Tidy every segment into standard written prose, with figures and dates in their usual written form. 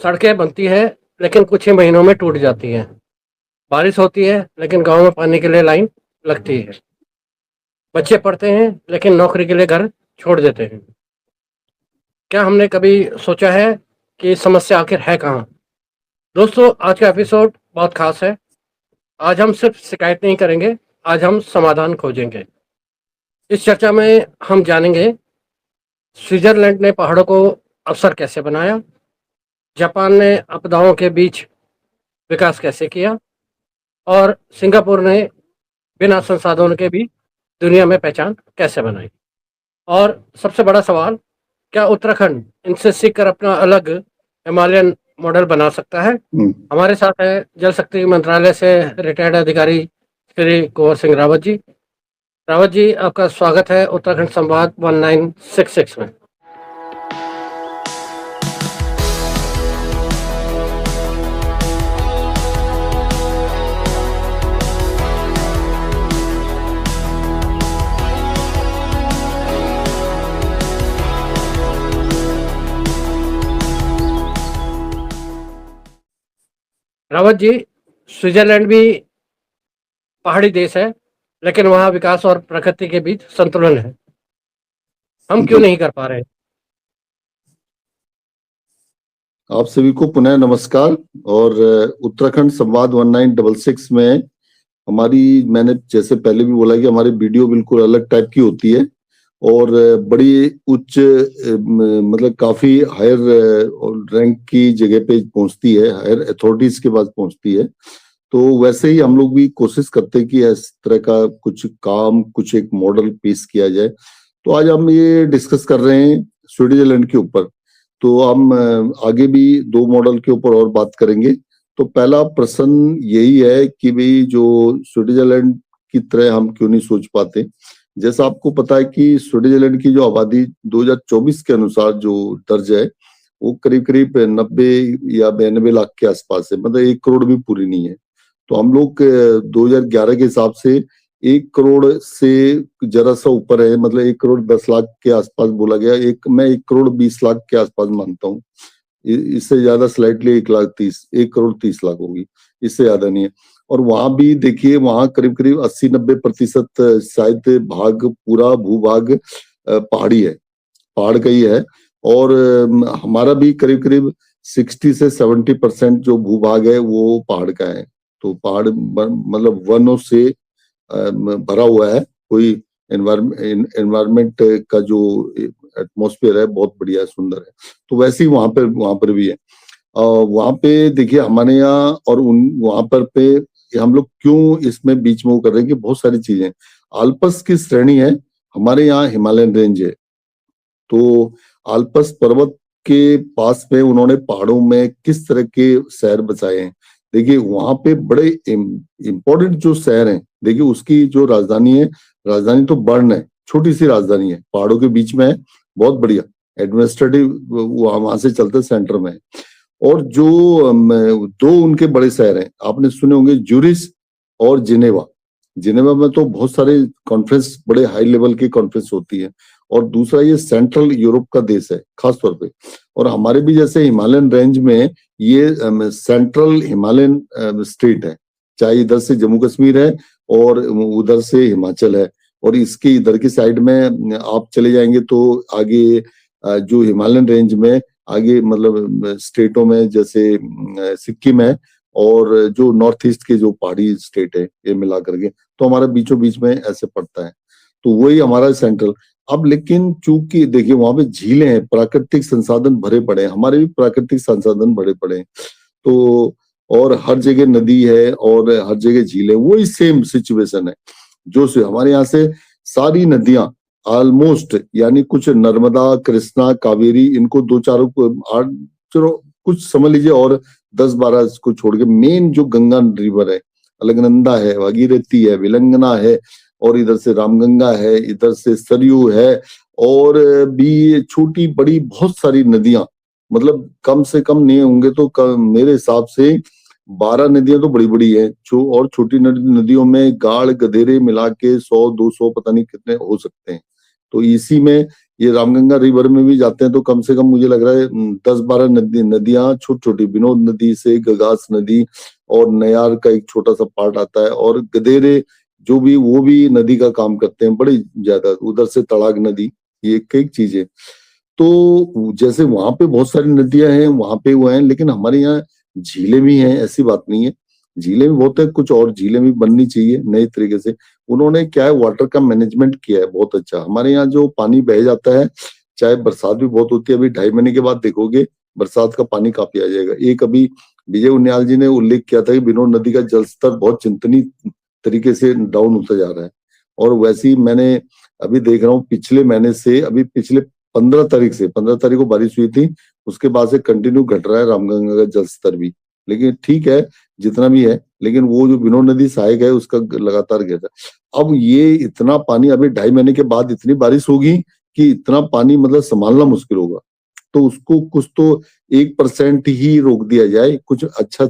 सड़कें बनती है लेकिन कुछ ही महीनों में टूट जाती हैं। बारिश होती है लेकिन गांव में पानी के लिए लाइन लगती है। बच्चे पढ़ते हैं लेकिन नौकरी के लिए घर छोड़ देते हैं। क्या हमने कभी सोचा है कि समस्या आखिर है कहाँ? दोस्तों, आज का एपिसोड बहुत खास है। आज हम सिर्फ शिकायत नहीं करेंगे, आज हम समाधान खोजेंगे। इस चर्चा में हम जानेंगे स्विट्जरलैंड ने पहाड़ों को अवसर कैसे बनाया, जापान ने आपदाओं के बीच विकास कैसे किया और सिंगापुर ने बिना संसाधनों के भी दुनिया में पहचान कैसे बनाई। और सबसे बड़ा सवाल, क्या उत्तराखंड इनसे सीखकर अपना अलग हिमालयन मॉडल बना सकता है? हमारे साथ है जल शक्ति मंत्रालय से रिटायर्ड अधिकारी श्री कुंवर सिंह रावत जी। रावत जी, आपका स्वागत है उत्तराखंड संवाद 1966 में। रावत जी, स्विट्जरलैंड भी पहाड़ी देश है, लेकिन वहाँ विकास और प्रकृति के बीच संतुलन है। हम क्यों नहीं कर पा रहे? आप सभी को पुनः नमस्कार। और उत्तराखंड संवाद 1966 में मैंने जैसे पहले भी बोला कि हमारी वीडियो बिल्कुल अलग टाइप की होती है और बड़ी उच्च मतलब काफी हायर रैंक की जगह पे पहुंचती है, हायर अथॉरिटीज के पास पहुंचती है। तो वैसे ही हम लोग भी कोशिश करते हैं कि इस तरह का कुछ एक मॉडल पेश किया जाए। तो आज हम ये डिस्कस कर रहे हैं स्विट्जरलैंड के ऊपर। तो हम आगे भी दो मॉडल के ऊपर और बात करेंगे। तो पहला प्रश्न यही है कि भाई जो स्विट्जरलैंड की तरह हम क्यों नहीं सोच पाते। जैसा आपको पता है कि स्विट्जरलैंड की जो आबादी 2024 के अनुसार जो दर्ज है वो करीब करीब 90 या 92 लाख के आसपास है, मतलब 1 करोड़ भी पूरी नहीं है। तो हम लोग 2011 के हिसाब से 1 करोड़ से जरा सा ऊपर है, मतलब 1 करोड़ 10 लाख के आसपास बोला गया। मैं 1 करोड़ 20 लाख के आसपास मानता हूँ। इससे ज्यादा स्लाइटली 1 करोड़ 30 लाख होगी, इससे ज्यादा नहीं है। और वहां भी देखिए, वहां करीब करीब 80-90% शायद भाग, पूरा भूभाग पहाड़ी है, पहाड़ का ही है। और हमारा भी करीब करीब 60 से 70% जो भूभाग है वो पहाड़ का है। तो पहाड़ मतलब वनों से भरा हुआ है। कोई एनवायरमेंट का जो एटमॉस्फेयर है बहुत बढ़िया, सुंदर है। तो वैसे ही वहां पर भी है। वहां पे देखिए हमारे यहाँ और वहां पे हम लोग क्यों इसमें बीच में वो कर रहे हैं कि बहुत सारी चीजें। आल्पस की श्रेणी है, हमारे यहाँ हिमालयन रेंज है। तो आल्पस पर्वत के पास में उन्होंने पहाड़ों में किस तरह के शहर बसाए हैं। देखिए वहां पे बड़े इम्पोर्टेंट जो शहर हैं, देखिए उसकी जो राजधानी है, राजधानी तो बर्न है, छोटी सी राजधानी है, पहाड़ों के बीच में है, बहुत बढ़िया एडमिनिस्ट्रेटिव वहां से चलते सेंटर में है। और जो दो उनके बड़े शहर हैं, आपने सुने होंगे, ज्यूरिच और जिनेवा। जिनेवा में तो बहुत सारे कॉन्फ्रेंस, बड़े हाई लेवल की कॉन्फ्रेंस होती है। और दूसरा ये सेंट्रल यूरोप का देश है खास तौर पे। और हमारे भी जैसे हिमालयन रेंज में ये सेंट्रल हिमालयन स्टेट है, चाहे इधर से जम्मू कश्मीर है और उधर से हिमाचल है। और इसके इधर की साइड में आप चले जाएंगे तो आगे जो हिमालयन रेंज में आगे मतलब स्टेटों में जैसे सिक्किम है और जो नॉर्थ ईस्ट के जो पहाड़ी स्टेट है, ये मिला करके तो हमारा बीचों बीच में ऐसे पड़ता है। तो वही हमारा सेंट्रल। अब लेकिन चूंकि देखिए वहां पे झीलें हैं, प्राकृतिक संसाधन भरे पड़े हैं, हमारे भी प्राकृतिक संसाधन भरे पड़े हैं। तो और हर जगह नदी है और हर जगह झील है, वही सेम सिचुएशन है। जो से हमारे यहाँ से सारी नदियां ऑलमोस्ट, यानी कुछ नर्मदा, कृष्णा, कावेरी, इनको 2-4 8 चलो कुछ समझ लीजिए, और 10-12 को छोड़ के मेन जो गंगा रिवर है, अलकनंदा है, भागीरथी है, विलंगना है, और इधर से रामगंगा है, इधर से सरयू है, और भी छोटी बड़ी बहुत सारी नदियां, मतलब कम से कम नहीं होंगे तो मेरे हिसाब से 12 नदियां तो बड़ी बड़ी है। और छोटी नदियों में गाढ़ गधेरे मिला के 100-200 पता नहीं कितने हो सकते हैं। तो इसी में ये रामगंगा रिवर में भी जाते हैं तो कम से कम मुझे लग रहा है 10-12 नदियां छोटी छोटी, विनोद नदी से गगास नदी और नयार का एक छोटा सा पार्ट आता है, और गदेरे जो भी वो भी नदी का काम करते हैं बड़ी ज्यादा, उधर से तड़ाग नदी, ये कई चीजें। तो जैसे वहां पे बहुत सारी नदियां हैं, वहां पे वो हैं, लेकिन हमारे यहाँ झीलें भी हैं, ऐसी बात नहीं है, झीलें भी बहुत है, कुछ और झीलें भी बननी चाहिए नए तरीके से। उन्होंने क्या है, वाटर का मैनेजमेंट किया है बहुत अच्छा। हमारे यहाँ जो पानी बह जाता है, चाहे बरसात भी बहुत होती है, अभी 2.5 महीने के बाद देखोगे बरसात का पानी काफी आ जाएगा। एक अभी विजय उनियाल जी ने उल्लेख किया था कि बिनोद नदी का जलस्तर बहुत चिंतनीय तरीके से डाउन होता जा रहा है, और वैसे ही मैंने अभी देख रहा हूँ पिछले महीने से, अभी पिछले 15 तारीख को बारिश हुई थी, उसके बाद से कंटिन्यू घट रहा है रामगंगा का जलस्तर भी। लेकिन ठीक है जितना भी है, लेकिन वो जो बिनोद नदी सहायक है उसका लगातार गिरता है। अब ये इतना पानी अभी 2.5 महीने के बाद इतनी बारिश होगी कि इतना पानी मतलब संभालना मुश्किल होगा, तो उसको कुछ तो 1% ही रोक दिया जाए, कुछ अच्छा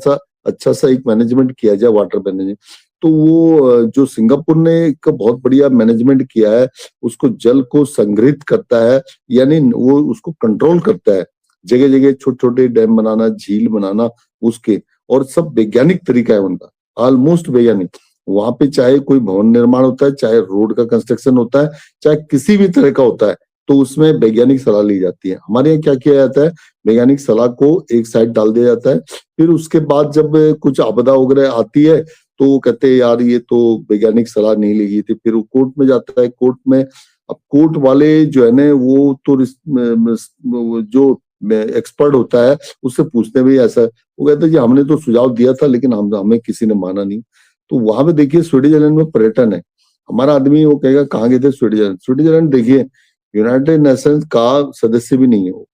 सा एक मैनेजमेंट किया जाए, वाटर मैनेजमेंट। तो वो जो सिंगापुर ने एक बहुत बढ़िया मैनेजमेंट किया है, उसको जल को संग्रहित करता है, यानी वो उसको कंट्रोल करता है, जगह जगह छोटे छोटे डैम बनाना, झील बनाना उसके, और सब वैज्ञानिक तरीका है उनका, ऑलमोस्ट वैज्ञानिक। वहां पे चाहे कोई भवन निर्माण होता है, चाहे रोड का कंस्ट्रक्शन होता है, चाहे किसी भी तरह का होता है, तो उसमें वैज्ञानिक सलाह ली जाती है। हमारे यहाँ क्या किया जाता है, वैज्ञानिक सलाह को एक साइड डाल दिया जाता है, फिर उसके बाद जब कुछ आपदा वगैरह आती है तो वो कहते हैं यार ये तो वैज्ञानिक सलाह नहीं ली गई थी, फिर वो कोर्ट में जाता है। कोर्ट में अब कोर्ट वाले जो है ना, वो तो जो एक्सपर्ट होता है उससे पूछते हैं भाई ऐसा, वो कहते हैं जी हमने तो सुझाव दिया था लेकिन हमें किसी ने माना नहीं। तो वहां पे देखिए स्विट्जरलैंड में पर्यटन है, हमारा आदमी वो कहेगा कहाँ गए थे स्विट्जरलैंड। स्विट्जरलैंड देखिए यूनाइटेड नेशंस का सदस्य भी नहीं है वो,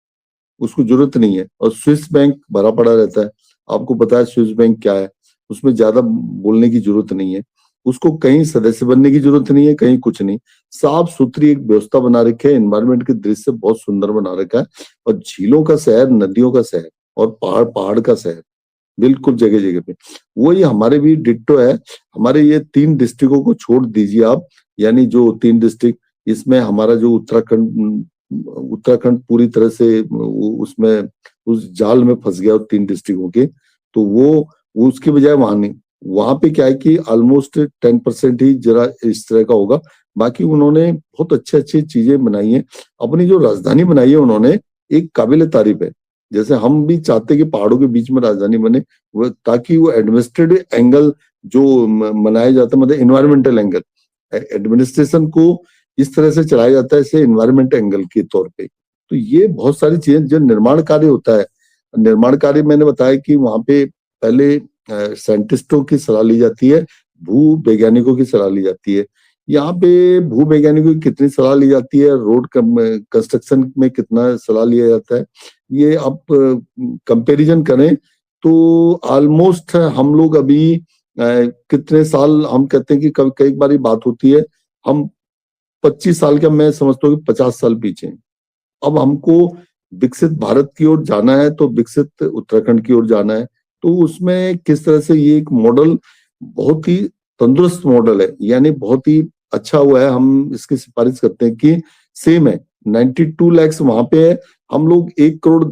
उसको जरूरत नहीं है, और स्विस बैंक भरा पड़ा रहता है। आपको पता है स्विस बैंक क्या है, उसमें ज्यादा बोलने की जरूरत नहीं है, उसको कहीं सदस्य बनने की जरूरत नहीं है, कहीं कुछ नहीं, साफ सुथरी एक व्यवस्था बना रखी है, एनवायरमेंट के दृश्य बहुत सुंदर बना रखा है, और झीलों का शहर, नदियों का शहर, और पहाड़ का शहर, बिल्कुल जगह जगह पे। वही हमारे भी डिट्टो है। हमारे ये 3 डिस्ट्रिक्टों को छोड़ दीजिए आप, यानी जो 3 डिस्ट्रिक्ट, इसमें हमारा जो उत्तराखंड पूरी तरह से उसमें उस जाल में फंस गया 3 डिस्ट्रिक्टों के, तो वो उसकी बजाय वहां नहीं, वहां पे क्या है कि ऑलमोस्ट 10% ही जरा इस तरह का होगा, बाकी उन्होंने बहुत अच्छी अच्छी चीजें बनाई हैं। अपनी जो राजधानी बनाई है उन्होंने, एक काबिल तारीफ है। जैसे हम भी चाहते कि पहाड़ों के बीच में राजधानी बने, वो ताकि वो एडमिनिस्ट्रेटिव एंगल जो मनाया जाता है, मतलब इन्वायरमेंटल एंगल, एडमिनिस्ट्रेशन को इस तरह से चलाया जाता है इसे इन्वायरमेंट एंगल के तौर पे। तो ये बहुत सारी चीजें, जो निर्माण कार्य होता है, निर्माण कार्य मैंने बताया कि वहां पे पहले साइंटिस्टों की सलाह ली जाती है, भू वैज्ञानिकों की सलाह ली जाती है। यहाँ पे भू वैज्ञानिकों की कितनी सलाह ली जाती है, रोड कंस्ट्रक्शन में कितना सलाह लिया जाता है, ये आप कंपैरिजन करें तो ऑलमोस्ट हम लोग अभी कितने साल, हम कहते हैं कि कई बार बात होती है, हम 25 साल का, मैं समझता हूँ कि 50 साल पीछे। अब हमको विकसित भारत की ओर जाना है, तो विकसित उत्तराखंड की ओर जाना है, तो उसमें किस तरह से ये एक मॉडल बहुत ही तंदुरुस्त मॉडल है, यानी बहुत ही अच्छा हुआ है। हम इसकी सिफारिश करते हैं कि सेम है, 92 लाख वहां पे है, हम लोग 1 करोड़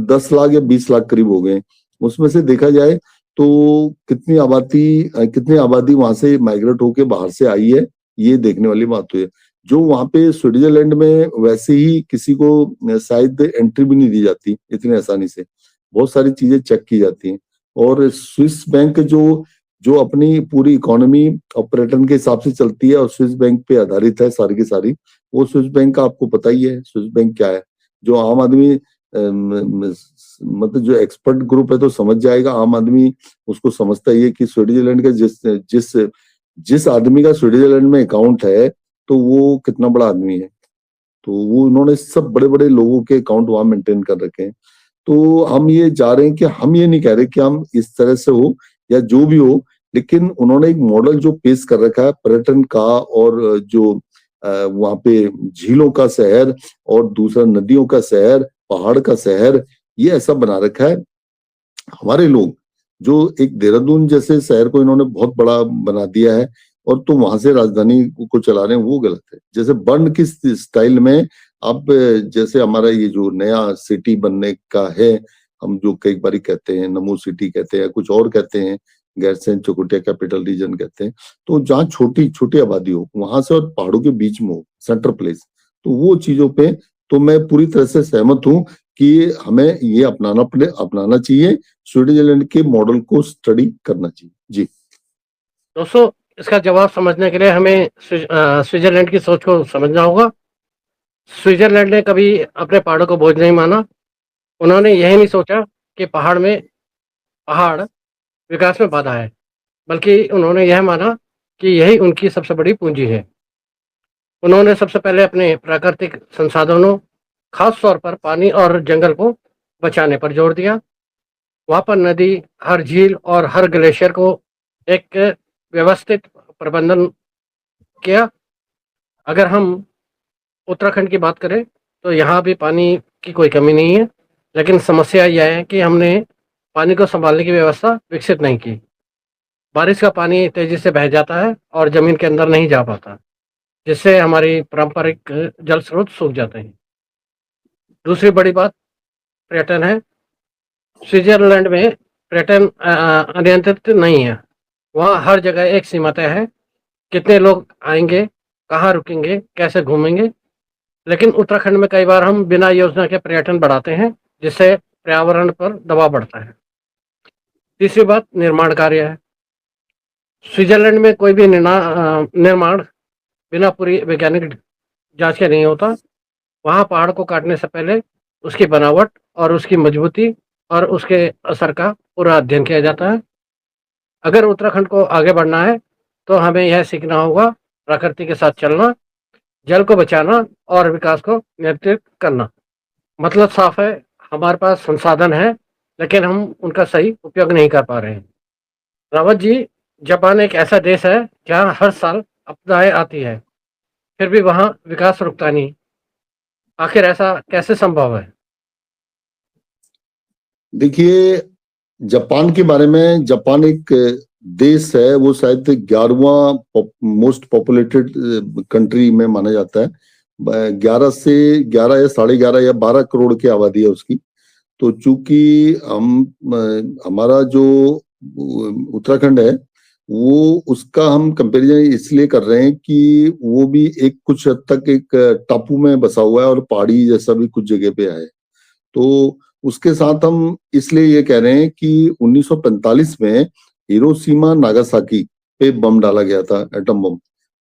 10 लाख या 20 लाख करीब हो गए। उसमें से देखा जाए तो कितनी आबादी वहां से माइग्रेट होके बाहर से आई है, ये देखने वाली बात हुई है। जो वहां पे स्विट्जरलैंड में वैसे ही किसी को शायद एंट्री भी नहीं दी जाती इतनी आसानी से, बहुत सारी चीजें चेक की जाती हैं। और स्विस बैंक जो अपनी पूरी इकोनॉमी और पर्यटन के हिसाब से चलती है और स्विस बैंक पे आधारित है सारी की सारी, वो स्विस बैंक का आपको पता ही है स्विस बैंक क्या है। जो आम आदमी मतलब जो एक्सपर्ट ग्रुप है तो समझ जाएगा, आम आदमी उसको समझता ही है कि स्विट्जरलैंड का जिस आदमी का स्विट्जरलैंड में अकाउंट है तो वो कितना बड़ा आदमी है। तो वो उन्होंने सब बड़े बड़े लोगों के अकाउंट वहां मेंटेन कर रखे हैं। तो हम ये जा रहे हैं कि हम ये नहीं कह रहे कि हम इस तरह से हो या जो भी हो, लेकिन उन्होंने एक मॉडल जो पेश कर रखा है पर्यटन का, और जो वहां पे झीलों का शहर और दूसरा नदियों का शहर, पहाड़ का शहर, ये ऐसा बना रखा है। हमारे लोग जो एक देहरादून जैसे शहर को इन्होंने बहुत बड़ा बना दिया है और तो वहां से राजधानी को चला रहे हैं, वो गलत है। जैसे बर्न की स्टाइल में अब जैसे हमारा ये जो नया सिटी बनने का है, हम जो कई बार कहते हैं नमो सिटी कहते हैं, कुछ और कहते हैं, गैरसैंण चकोटिया कैपिटल रीजन कहते हैं, तो जहाँ छोटी छोटी आबादी हो वहां से और पहाड़ों के बीच में हो सेंटर प्लेस, तो वो चीजों पे तो मैं पूरी तरह से सहमत हूँ कि हमें ये अपनाना चाहिए, स्विट्जरलैंड के मॉडल को स्टडी करना चाहिए। जी दोस्तों, इसका जवाब समझने के लिए हमें स्विट्जरलैंड की सोच को समझना होगा। स्विट्जरलैंड ने कभी अपने पहाड़ों को बोझ नहीं माना। उन्होंने यही नहीं सोचा कि पहाड़ विकास में बाधा है, बल्कि उन्होंने यह माना कि यही उनकी सबसे बड़ी पूंजी है। उन्होंने सबसे पहले अपने प्राकृतिक संसाधनों, खास तौर पर पानी और जंगल को बचाने पर जोर दिया। वहाँ पर नदी, हर झील और हर ग्लेशियर को एक व्यवस्थित प्रबंधन किया। अगर हम उत्तराखंड की बात करें तो यहाँ भी पानी की कोई कमी नहीं है, लेकिन समस्या यह है कि हमने पानी को संभालने की व्यवस्था विकसित नहीं की। बारिश का पानी तेजी से बह जाता है और जमीन के अंदर नहीं जा पाता, जिससे हमारी पारंपरिक जल स्रोत सूख जाते हैं। दूसरी बड़ी बात पर्यटन है। स्विट्जरलैंड में पर्यटन अनियंत्रित नहीं है। वहाँ हर जगह एक सीमा तय है, कितने लोग आएंगे, कहाँ रुकेंगे, कैसे घूमेंगे। लेकिन उत्तराखंड में कई बार हम बिना योजना के पर्यटन बढ़ाते हैं, जिससे पर्यावरण पर दबाव बढ़ता है। तीसरी बात निर्माण कार्य है। स्विट्जरलैंड में कोई भी निर्माण बिना पूरी वैज्ञानिक जांच के नहीं होता। वहाँ पहाड़ को काटने से पहले उसकी बनावट और उसकी मजबूती और उसके असर का पूरा अध्ययन किया जाता है। अगर उत्तराखंड को आगे बढ़ना है तो हमें यह सीखना होगा प्रकृति के साथ चलना, जल को बचाना और विकास को नियंत्रित करना। मतलब साफ है, हमारे पास संसाधन है, लेकिन हम उनका सही उपयोग नहीं कर पा रहे हैं। रावत जी, जापान एक ऐसा देश है जहाँ हर साल आपदाएं आती है, फिर भी वहाँ विकास रुकता नहीं। आखिर ऐसा कैसे संभव है? देखिए, जापान के बारे में, जापान एक देश है, वो शायद 11वां मोस्ट पॉपुलेटेड कंट्री में माना जाता है। 11 या 11.5 या 12 करोड़ की आबादी है उसकी। तो चूंकि हमारा जो उत्तराखंड है वो, उसका हम कंपैरिजन इसलिए कर रहे हैं कि वो भी एक कुछ हद तक एक टापू में बसा हुआ है और पहाड़ी जैसा भी कुछ जगह पे है। तो उसके साथ हम इसलिए ये कह रहे हैं कि 1945 में हिरोशिमा नागासाकी पे बम डाला गया था, एटम बम।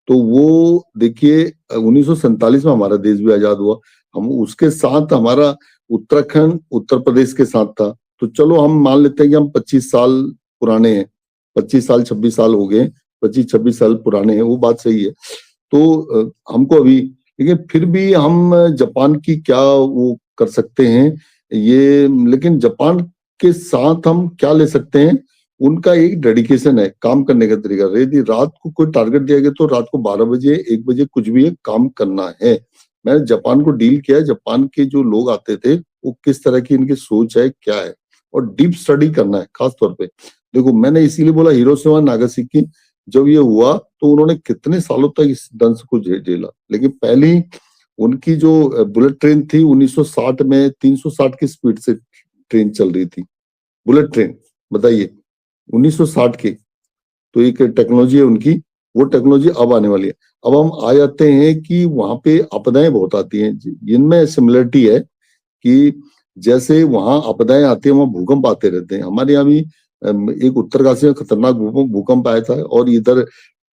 तो वो देखिए, 1947 में हमारा देश भी आजाद हुआ। हम उसके साथ हमारा उत्तराखंड उत्तर प्रदेश के साथ था। तो चलो हम मान लेते हैं कि हम 25 साल पुराने हैं, 25 साल 26 साल हो गए, 25-26 साल पुराने हैं, वो बात सही है। तो हमको अभी, लेकिन फिर भी हम जापान की क्या वो कर सकते हैं ये, लेकिन जापान के साथ हम क्या ले सकते हैं, उनका एक डेडिकेशन है, काम करने का तरीका। यदि रात को कोई टारगेट दिया गया तो रात को 12 बजे 1 बजे कुछ भी काम करना है। मैंने जापान को डील किया, जापान के जो लोग आते थे वो किस तरह की इनकी सोच है, क्या है, और डीप स्टडी करना है खास तौर पे। देखो, मैंने इसीलिए बोला हिरोशिमा नागासाकी जब ये हुआ तो उन्होंने कितने सालों तक इस दंश को झेला, लेकिन पहली उनकी जो बुलेट ट्रेन थी 1960 में 360 की स्पीड से ट्रेन चल रही थी, बुलेट ट्रेन, बताइए 1960 की। तो एक टेक्नोलॉजी है उनकी, वो टेक्नोलॉजी अब आने वाली है। अब हम आ जाते हैं कि वहां पे आपदाएं बहुत आती हैं, जिनमें सिमिलरिटी है कि जैसे वहां आपदाएं आती है वहां भूकंप आते रहते हैं। हमारे यहाँ भी एक उत्तरकाशी में खतरनाक भूकंप आया था, और इधर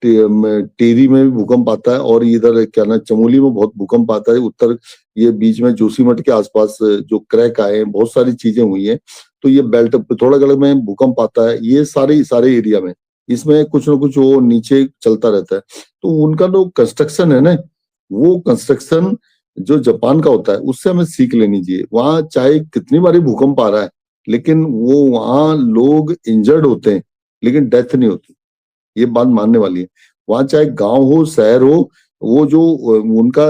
टेरी में भी भूकंप आता है, और इधर क्या ना चमोली में बहुत भूकंप आता है। उत्तर ये बीच में जोशीमठ के आसपास जो क्रैक आए हैं, बहुत सारी चीजें हुई हैं। तो ये बेल्ट पिथौरागढ़ में भूकंप आता है, ये सारे एरिया में इसमें कुछ ना कुछ वो नीचे चलता रहता है। तो उनका जो कंस्ट्रक्शन है ना, वो कंस्ट्रक्शन जो जापान का होता है उससे हमें सीख लेनी चाहिए। वहां चाहे कितनी बारी भूकंप आ रहा है, लेकिन वो वहां लोग इंजर्ड होते हैं लेकिन डेथ नहीं होती, ये बात मानने वाली है। वहां चाहे गांव हो शहर हो, वो जो उनका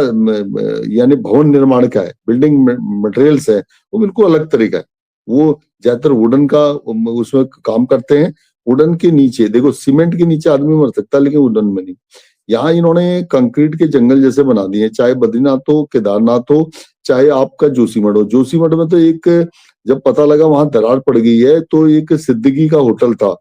यानी भवन निर्माण का है, बिल्डिंग मटेरियल्स है, वो बिल्कुल अलग तरीका है। वो ज्यादातर वुडन का उसमें काम करते हैं। वुडन के नीचे देखो, सीमेंट के नीचे आदमी मर सकता है लेकिन वुडन में नहीं। यहाँ इन्होंने कंक्रीट के जंगल जैसे बना दिए, चाहे बद्रीनाथ हो, केदारनाथ हो, चाहे आपका जोशीमठ हो। जोशीमठ में तो एक, जब पता लगा वहां दरार पड़ गई है, तो एक सिद्दीकी का होटल था,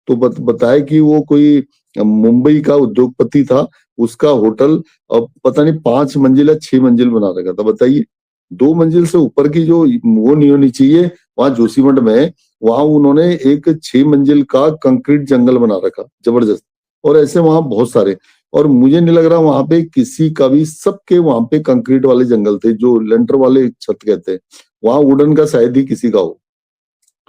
तो बताया कि वो कोई मुंबई का उद्योगपति था, उसका होटल अब पता नहीं 5 मंजिल या 6 मंजिल बना रखा था। बताइए, 2 मंजिल से ऊपर की जो वो नहीं होनी चाहिए, वहां जोशीमठ में वहां उन्होंने एक 6 मंजिल का कंक्रीट जंगल बना रखा, जबरदस्त। और ऐसे वहां बहुत सारे, और मुझे नहीं लग रहा वहां पे किसी का भी, सबके वहां पे कंक्रीट वाले जंगल थे, जो लेंटर वाले छत कहते हैं, वहां वुडन का शायद ही किसी का हो।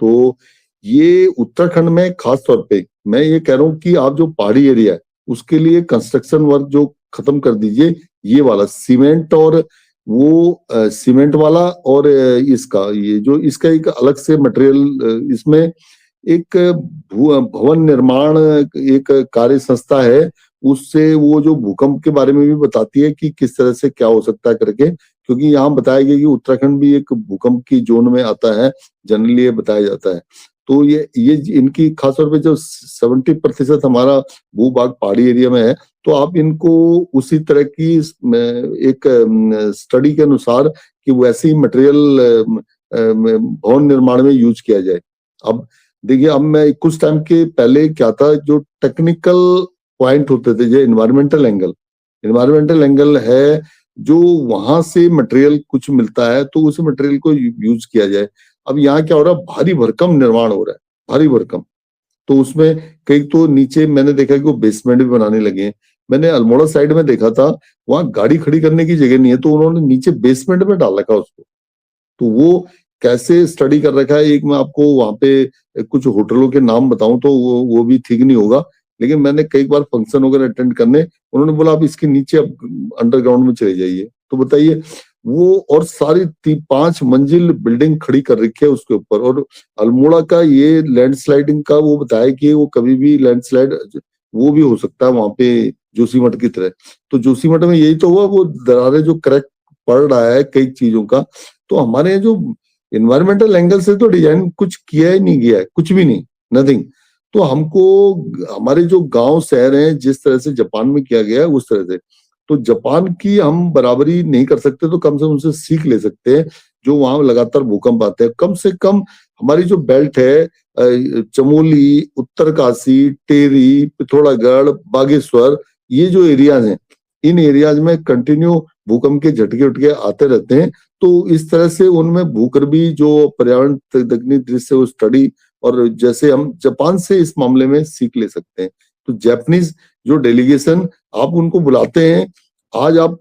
तो ये उत्तराखंड में खास तौर पे मैं ये कह रहा हूँ कि आप जो पहाड़ी एरिया है उसके लिए कंस्ट्रक्शन वर्क जो खत्म कर दीजिए, ये वाला सीमेंट और वो सीमेंट वाला, और इसका ये जो इसका एक अलग से मटेरियल, इसमें एक भवन निर्माण एक कार्य संस्था है, उससे वो जो भूकंप के बारे में भी बताती है कि किस तरह से क्या हो सकता है करके, क्योंकि यहाँ बताया गया कि उत्तराखंड भी एक भूकंप की जोन में आता है, जनरली ये बताया जाता है। तो ये इनकी खास तौर पे जो 70% हमारा भूभाग पहाड़ी एरिया में है, तो आप इनको उसी तरह की एक स्टडी के अनुसार कि वैसे ही मटेरियल भवन निर्माण में यूज किया जाए। अब देखिए, अब मैं कुछ टाइम के पहले क्या था, जो टेक्निकल पॉइंट होते थे, जो इन्वायरमेंटल एंगल है, जो वहां से मटेरियल कुछ मिलता है तो उस मटेरियल को यूज किया जाए। अब यहाँ क्या हो रहा है, भारी भरकम निर्माण हो रहा है, भारी भरकम। तो उसमें कई तो नीचे मैंने देखा कि वो बेसमेंट भी बनाने लगे हैं। मैंने अल्मोड़ा साइड में देखा था, वहां गाड़ी खड़ी करने की जगह नहीं है, तो उन्होंने नीचे बेसमेंट में डाल रखा उसको। तो वो कैसे स्टडी कर रखा है, एक मैं आपको वहां पे कुछ होटलों के नाम बताऊं तो वो भी ठीक नहीं होगा, लेकिन मैंने कई बार फंक्शन वगैरह अटेंड करने, उन्होंने बोला आप इसके नीचे अब अंडरग्राउंड में चले जाइए। तो बताइए, वो और सारी 5 मंजिल बिल्डिंग खड़ी कर रखी है उसके ऊपर। और अल्मोड़ा का ये लैंडस्लाइडिंग का वो बताया कि वो कभी भी लैंडस्लाइड वो भी हो सकता है वहां पे, जोशीमठ की तरह। तो जोशीमठ में यही तो हुआ, वो दरारें जो क्रैक पड़ रहा है कई चीजों का। तो हमारे जो इन्वायरमेंटल एंगल से तो डिजाइन कुछ किया ही नहीं गया है, कुछ भी नहीं, नथिंग। तो हमको हमारे जो गांव शहर हैं, जिस तरह से जापान में किया गया है उस तरह से, तो जापान की हम बराबरी नहीं कर सकते, तो कम से कम उनसे सीख ले सकते हैं, जो वहां लगातार भूकंप आते हैं। कम से कम हमारी जो बेल्ट है, चमोली, उत्तरकाशी, टेरी, पिथौरागढ़, बागेश्वर, ये जो एरियाज हैं, इन एरियाज में कंटिन्यू भूकंप के झटके उटके आते रहते हैं। तो इस तरह से उनमें भूगर्भी जो पर्यावरण तकनीकी दृष्टि से स्टडी, और जैसे हम जापान से इस मामले में सीख ले सकते हैं। तो जापानीज जो डेलीगेशन, आप उनको बुलाते हैं, आज आप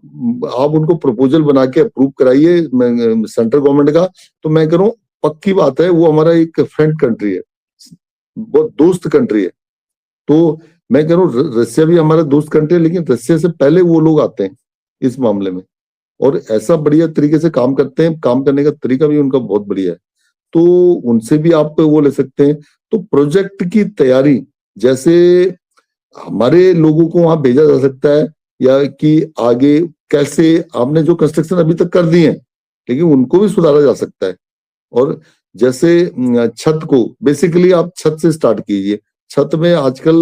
उनको प्रपोजल बना के अप्रूव कराइए सेंट्रल गवर्नमेंट का, तो मैं कह रहा हूँ पक्की बात है, वो हमारा एक फ्रेंड कंट्री है, बहुत दोस्त कंट्री है। तो मैं कह रहा हूँ रशिया भी हमारा दोस्त कंट्री है, लेकिन रशिया से पहले वो लोग आते हैं इस मामले में, और ऐसा बढ़िया तरीके से काम करते हैं, काम करने का तरीका भी उनका बहुत बढ़िया है। तो उनसे भी आप वो ले सकते हैं। तो प्रोजेक्ट की तैयारी, जैसे हमारे लोगों को वहां भेजा जा सकता है, या कि आगे कैसे आपने जो कंस्ट्रक्शन अभी तक कर दी है, लेकिन उनको भी सुधारा जा सकता है। और जैसे छत को बेसिकली आप छत से स्टार्ट कीजिए। छत में आजकल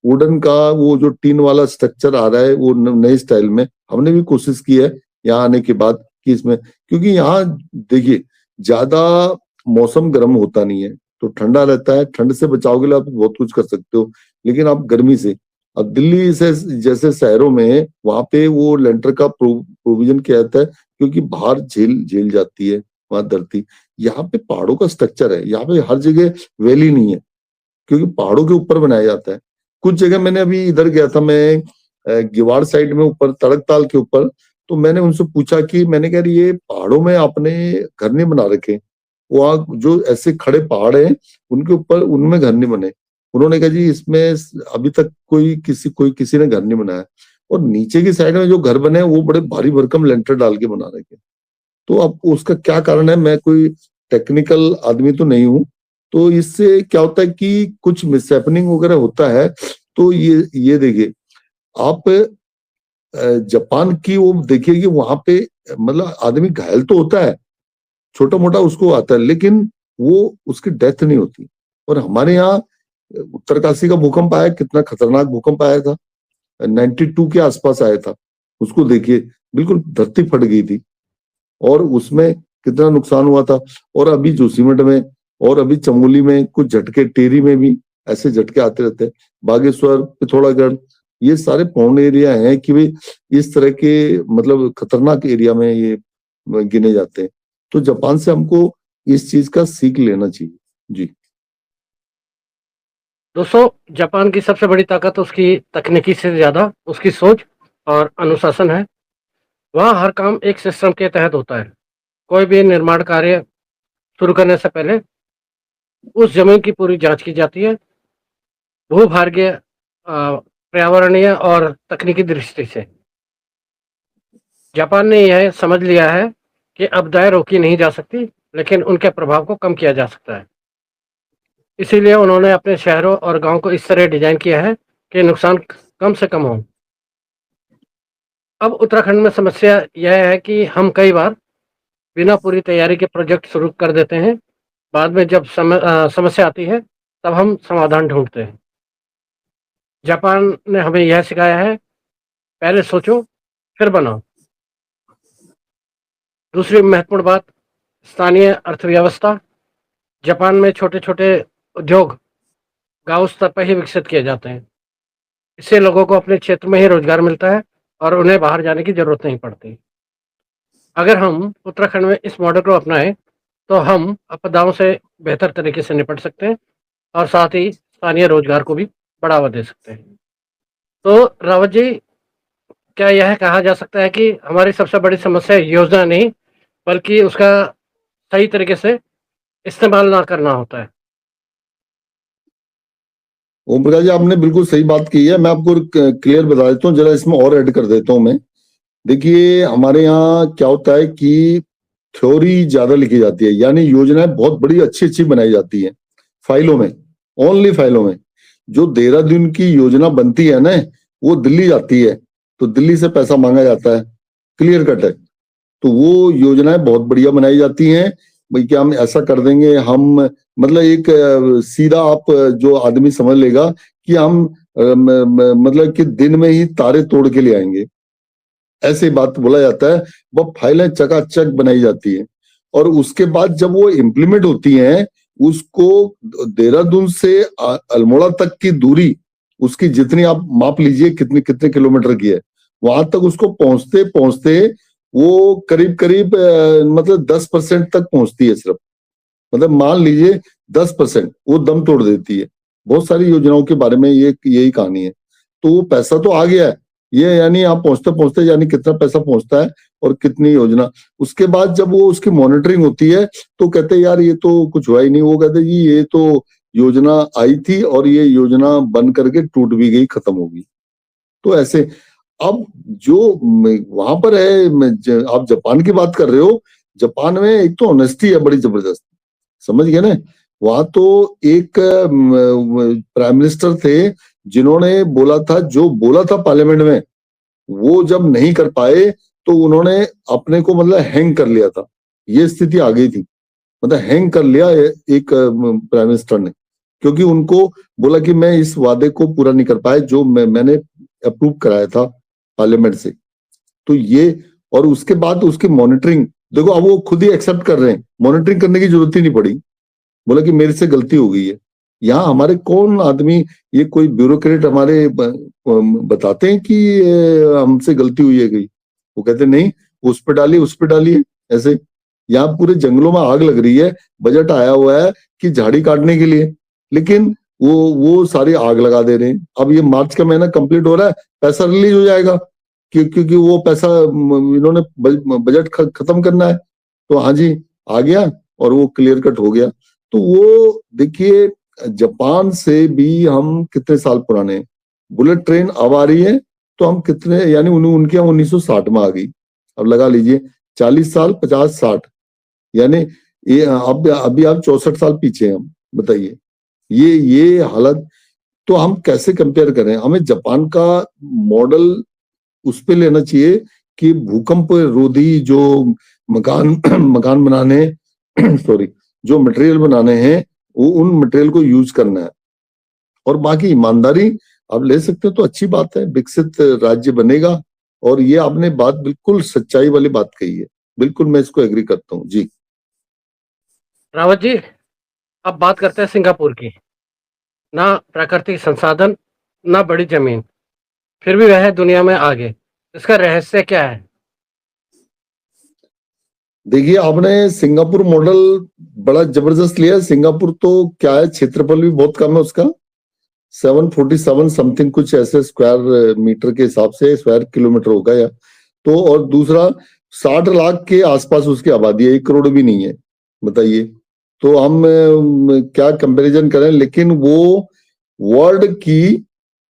वुडन का वो जो टीन वाला स्ट्रक्चर आ रहा है, वो नए स्टाइल में हमने भी कोशिश की है यहाँ आने के बाद कि इसमें, क्योंकि यहाँ देखिए ज्यादा मौसम गर्म होता नहीं है, तो ठंडा रहता है। ठंड से बचाव के लिए आप बहुत कुछ कर सकते हो, लेकिन आप गर्मी से, अब दिल्ली से जैसे शहरों में वहां पे वो लेंटर का प्रोविजन किया जाता है, क्योंकि बाहर झेल जाती है वहां धरती। यहाँ पे पहाड़ों का स्ट्रक्चर है, यहाँ पे हर जगह वैली नहीं है, क्योंकि पहाड़ों के ऊपर बनाया जाता है। कुछ जगह मैंने अभी इधर गया था मैं, गिवाड़ साइड में ऊपर तड़कताल के ऊपर, तो मैंने उनसे पूछा कि मैंने कहा ये पहाड़ों में आपने घर नहीं बना रखे, वहाँ जो ऐसे खड़े पहाड़ हैं उनके ऊपर उनमें घर नहीं बने। उन्होंने कहा जी इसमें अभी तक कोई किसी ने घर नहीं बनाया, और नीचे की साइड में जो घर बने हैं वो बड़े भारी भरकम लेंटर डाल के बना रखे। तो अब उसका क्या कारण है, मैं कोई टेक्निकल आदमी तो नहीं हूं, तो इससे क्या होता है कि कुछ मिसहैपनिंग वगैरह होता है। तो ये देखिए आप जापान की वो देखिए कि वहां पे मतलब आदमी घायल तो होता है, छोटा मोटा उसको आता है, लेकिन वो उसकी डेथ नहीं होती। और हमारे यहाँ उत्तरकाशी का भूकंप आया, कितना खतरनाक भूकंप आया था, 92 के आसपास आया था, उसको देखिए, बिल्कुल धरती फट गई थी और उसमें कितना नुकसान हुआ था। और अभी जोशीमठ में और अभी चमोली में कुछ झटके, टेरी में भी ऐसे झटके आते रहते हैं, बागेश्वर, पिथौरागढ़, ये सारे पौन एरिया हैं कि भाई इस तरह के मतलब खतरनाक एरिया में ये गिने जाते हैं। तो जापान से हमको इस चीज का सीख लेना चाहिए जी। दोस्तों, जापान की सबसे बड़ी ताकत उसकी तकनीकी से ज्यादा उसकी सोच और अनुशासन है। वहाँ हर काम एक सिस्टम के तहत होता है। कोई भी निर्माण कार्य शुरू करने से पहले उस जमीन की पूरी जांच की जाती है, भूभार्गीय, पर्यावरणीय और तकनीकी दृष्टि से। जापान ने यह समझ लिया है कि आपदाएं रोकी नहीं जा सकती, लेकिन उनके प्रभाव को कम किया जा सकता है। इसीलिए उन्होंने अपने शहरों और गांव को इस तरह डिजाइन किया है कि नुकसान कम से कम हो। अब उत्तराखंड में समस्या यह है कि हम कई बार बिना पूरी तैयारी के प्रोजेक्ट शुरू कर देते हैं। बाद में जब समस्या आती है तब हम समाधान ढूंढते हैं। जापान ने हमें यह सिखाया है, पहले सोचो फिर बनाओ। दूसरी महत्वपूर्ण बात, स्थानीय अर्थव्यवस्था। जापान में छोटे छोटे उद्योग गांव स्तर पर ही विकसित किए जाते हैं। इससे लोगों को अपने क्षेत्र में ही रोजगार मिलता है और उन्हें बाहर जाने की जरूरत नहीं पड़ती। अगर हम उत्तराखंड में इस मॉडल को अपनाएं तो हम आपदाओं से बेहतर तरीके से निपट सकते हैं और साथ ही स्थानीय रोजगार को भी बढ़ावा दे सकते हैं। तो रावत जी, क्या यह कहा जा सकता है कि हमारी सबसे बड़ी समस्या योजना नहीं, बल्कि उसका सही तरीके से इस्तेमाल ना करना होता है? ओम प्रकाश जी, आपने बिल्कुल सही बात की है। मैं आपको क्लियर बता देता हूँ, जरा इसमें और ऐड कर देता हूँ मैं। देखिए, हमारे यहाँ क्या होता है कि थ्योरी ज्यादा लिखी जाती है, यानी योजनाएं बहुत बड़ी अच्छी अच्छी बनाई जाती है फाइलों में, ओनली फाइलों में। जो देहरादून की योजना बनती है ना, वो दिल्ली जाती है, तो दिल्ली से पैसा मांगा जाता है, क्लियर कट है। तो वो योजनाएं बहुत बढ़िया बनाई जाती हैं भाई, कि हम ऐसा कर देंगे, हम मतलब एक सीधा आप जो आदमी समझ लेगा कि हम मतलब कि दिन में ही तारे तोड़ के ले आएंगे, ऐसे बात बोला जाता है। वो फाइलें चकाचक बनाई जाती है और उसके बाद जब वो इम्प्लीमेंट होती हैं, उसको देहरादून से अल्मोड़ा तक की दूरी, उसकी जितनी आप माप लीजिए कितने कितने किलोमीटर की है, वहां तक उसको पहुंचते पहुंचते वो करीब करीब मतलब 10% तक पहुंचती है सिर्फ। मतलब मान लीजिए 10% वो दम तोड़ देती है। बहुत सारी योजनाओं के बारे में ये यही कहानी है। तो वो पैसा तो आ गया है, ये यानी आप पहुंचते पहुंचते यानी कितना पैसा पहुंचता है और कितनी योजना। उसके बाद जब वो उसकी मॉनिटरिंग होती है तो कहते हैं यार ये तो कुछ हुआ ही नहीं। वो कहते जी ये तो योजना आई थी और ये योजना बन करके टूट भी गई, खत्म हो गई। तो ऐसे अब जो वहां पर है, आप जापान की बात कर रहे हो, जापान में एक तो ऑनेस्टी है बड़ी जबरदस्त, समझ गए ना। वहां तो एक प्राइम मिनिस्टर थे जिन्होंने बोला था, जो बोला था पार्लियामेंट में, वो जब नहीं कर पाए तो उन्होंने अपने को मतलब हैंग कर लिया था। ये स्थिति आ गई थी, मतलब हैंग कर लिया एक प्राइम मिनिस्टर ने, क्योंकि उनको बोला कि मैं इस वादे को पूरा नहीं कर पाए जो मैंने अप्रूव कराया था पार्लियामेंट से। तो ये, और उसके बाद उसकी मॉनिटरिंग देखो, अब वो खुद ही एक्सेप्ट कर रहे हैं, मॉनिटरिंग करने की जरूरत ही नहीं पड़ी। बोला कि मेरे से गलती हो गई है। यहाँ हमारे कौन आदमी, ये कोई ब्यूरोक्रेट हमारे बताते हैं कि हमसे गलती हुई है गई? वो कहते नहीं, उस पर डालिए उस पर डालिए, ऐसे। यहाँ पूरे जंगलों में आग लग रही है, बजट आया हुआ है कि झाड़ी काटने के लिए, लेकिन वो सारी आग लगा दे रहे हैं। अब ये मार्च का महीना कंप्लीट हो रहा है, पैसा रिलीज हो जाएगा, क्योंकि वो पैसा इन्होंने बजट खत्म करना है। तो हाँ जी, आ गया और वो क्लियर कट हो गया। तो वो देखिए, जापान से भी हम कितने साल पुराने हैं। बुलेट ट्रेन अब आ रही है तो हम कितने, यानी उनके यहाँ 1960 में आ गई। अब लगा लीजिए 40 साल, 50, 60, यानी ये अब अभी आप 64 साल पीछे हैं हम, बताइए ये हालत। तो हम कैसे कंपेयर करें? हमें जापान का मॉडल उस पे लेना चाहिए कि भूकंप रोधी जो मकान बनाने सॉरी जो मटेरियल बनाने हैं, वो उन मटेरियल को यूज करना है। और बाकी ईमानदारी आप ले सकते हो तो अच्छी बात है, विकसित राज्य बनेगा। और ये आपने बात बिल्कुल सच्चाई वाली बात कही है, बिल्कुल मैं इसको एग्री करता हूँ जी। रावत जी, अब बात करते हैं सिंगापुर की। ना प्राकृतिक संसाधन, ना बड़ी जमीन, फिर भी वह है दुनिया में आगे। इसका रहस्य क्या है? देखिए, आपने सिंगापुर मॉडल बड़ा जबरदस्त लिया है। सिंगापुर तो क्या है, क्षेत्रफल भी बहुत कम है उसका, 747 समथिंग कुछ ऐसे स्क्वायर मीटर के हिसाब से, स्क्वायर किलोमीटर होगा या तो। और दूसरा 60 लाख के आसपास उसकी आबादी है, 1 करोड़ भी नहीं है, बताइए। तो हम क्या कंपैरिजन करें, लेकिन वो वर्ल्ड की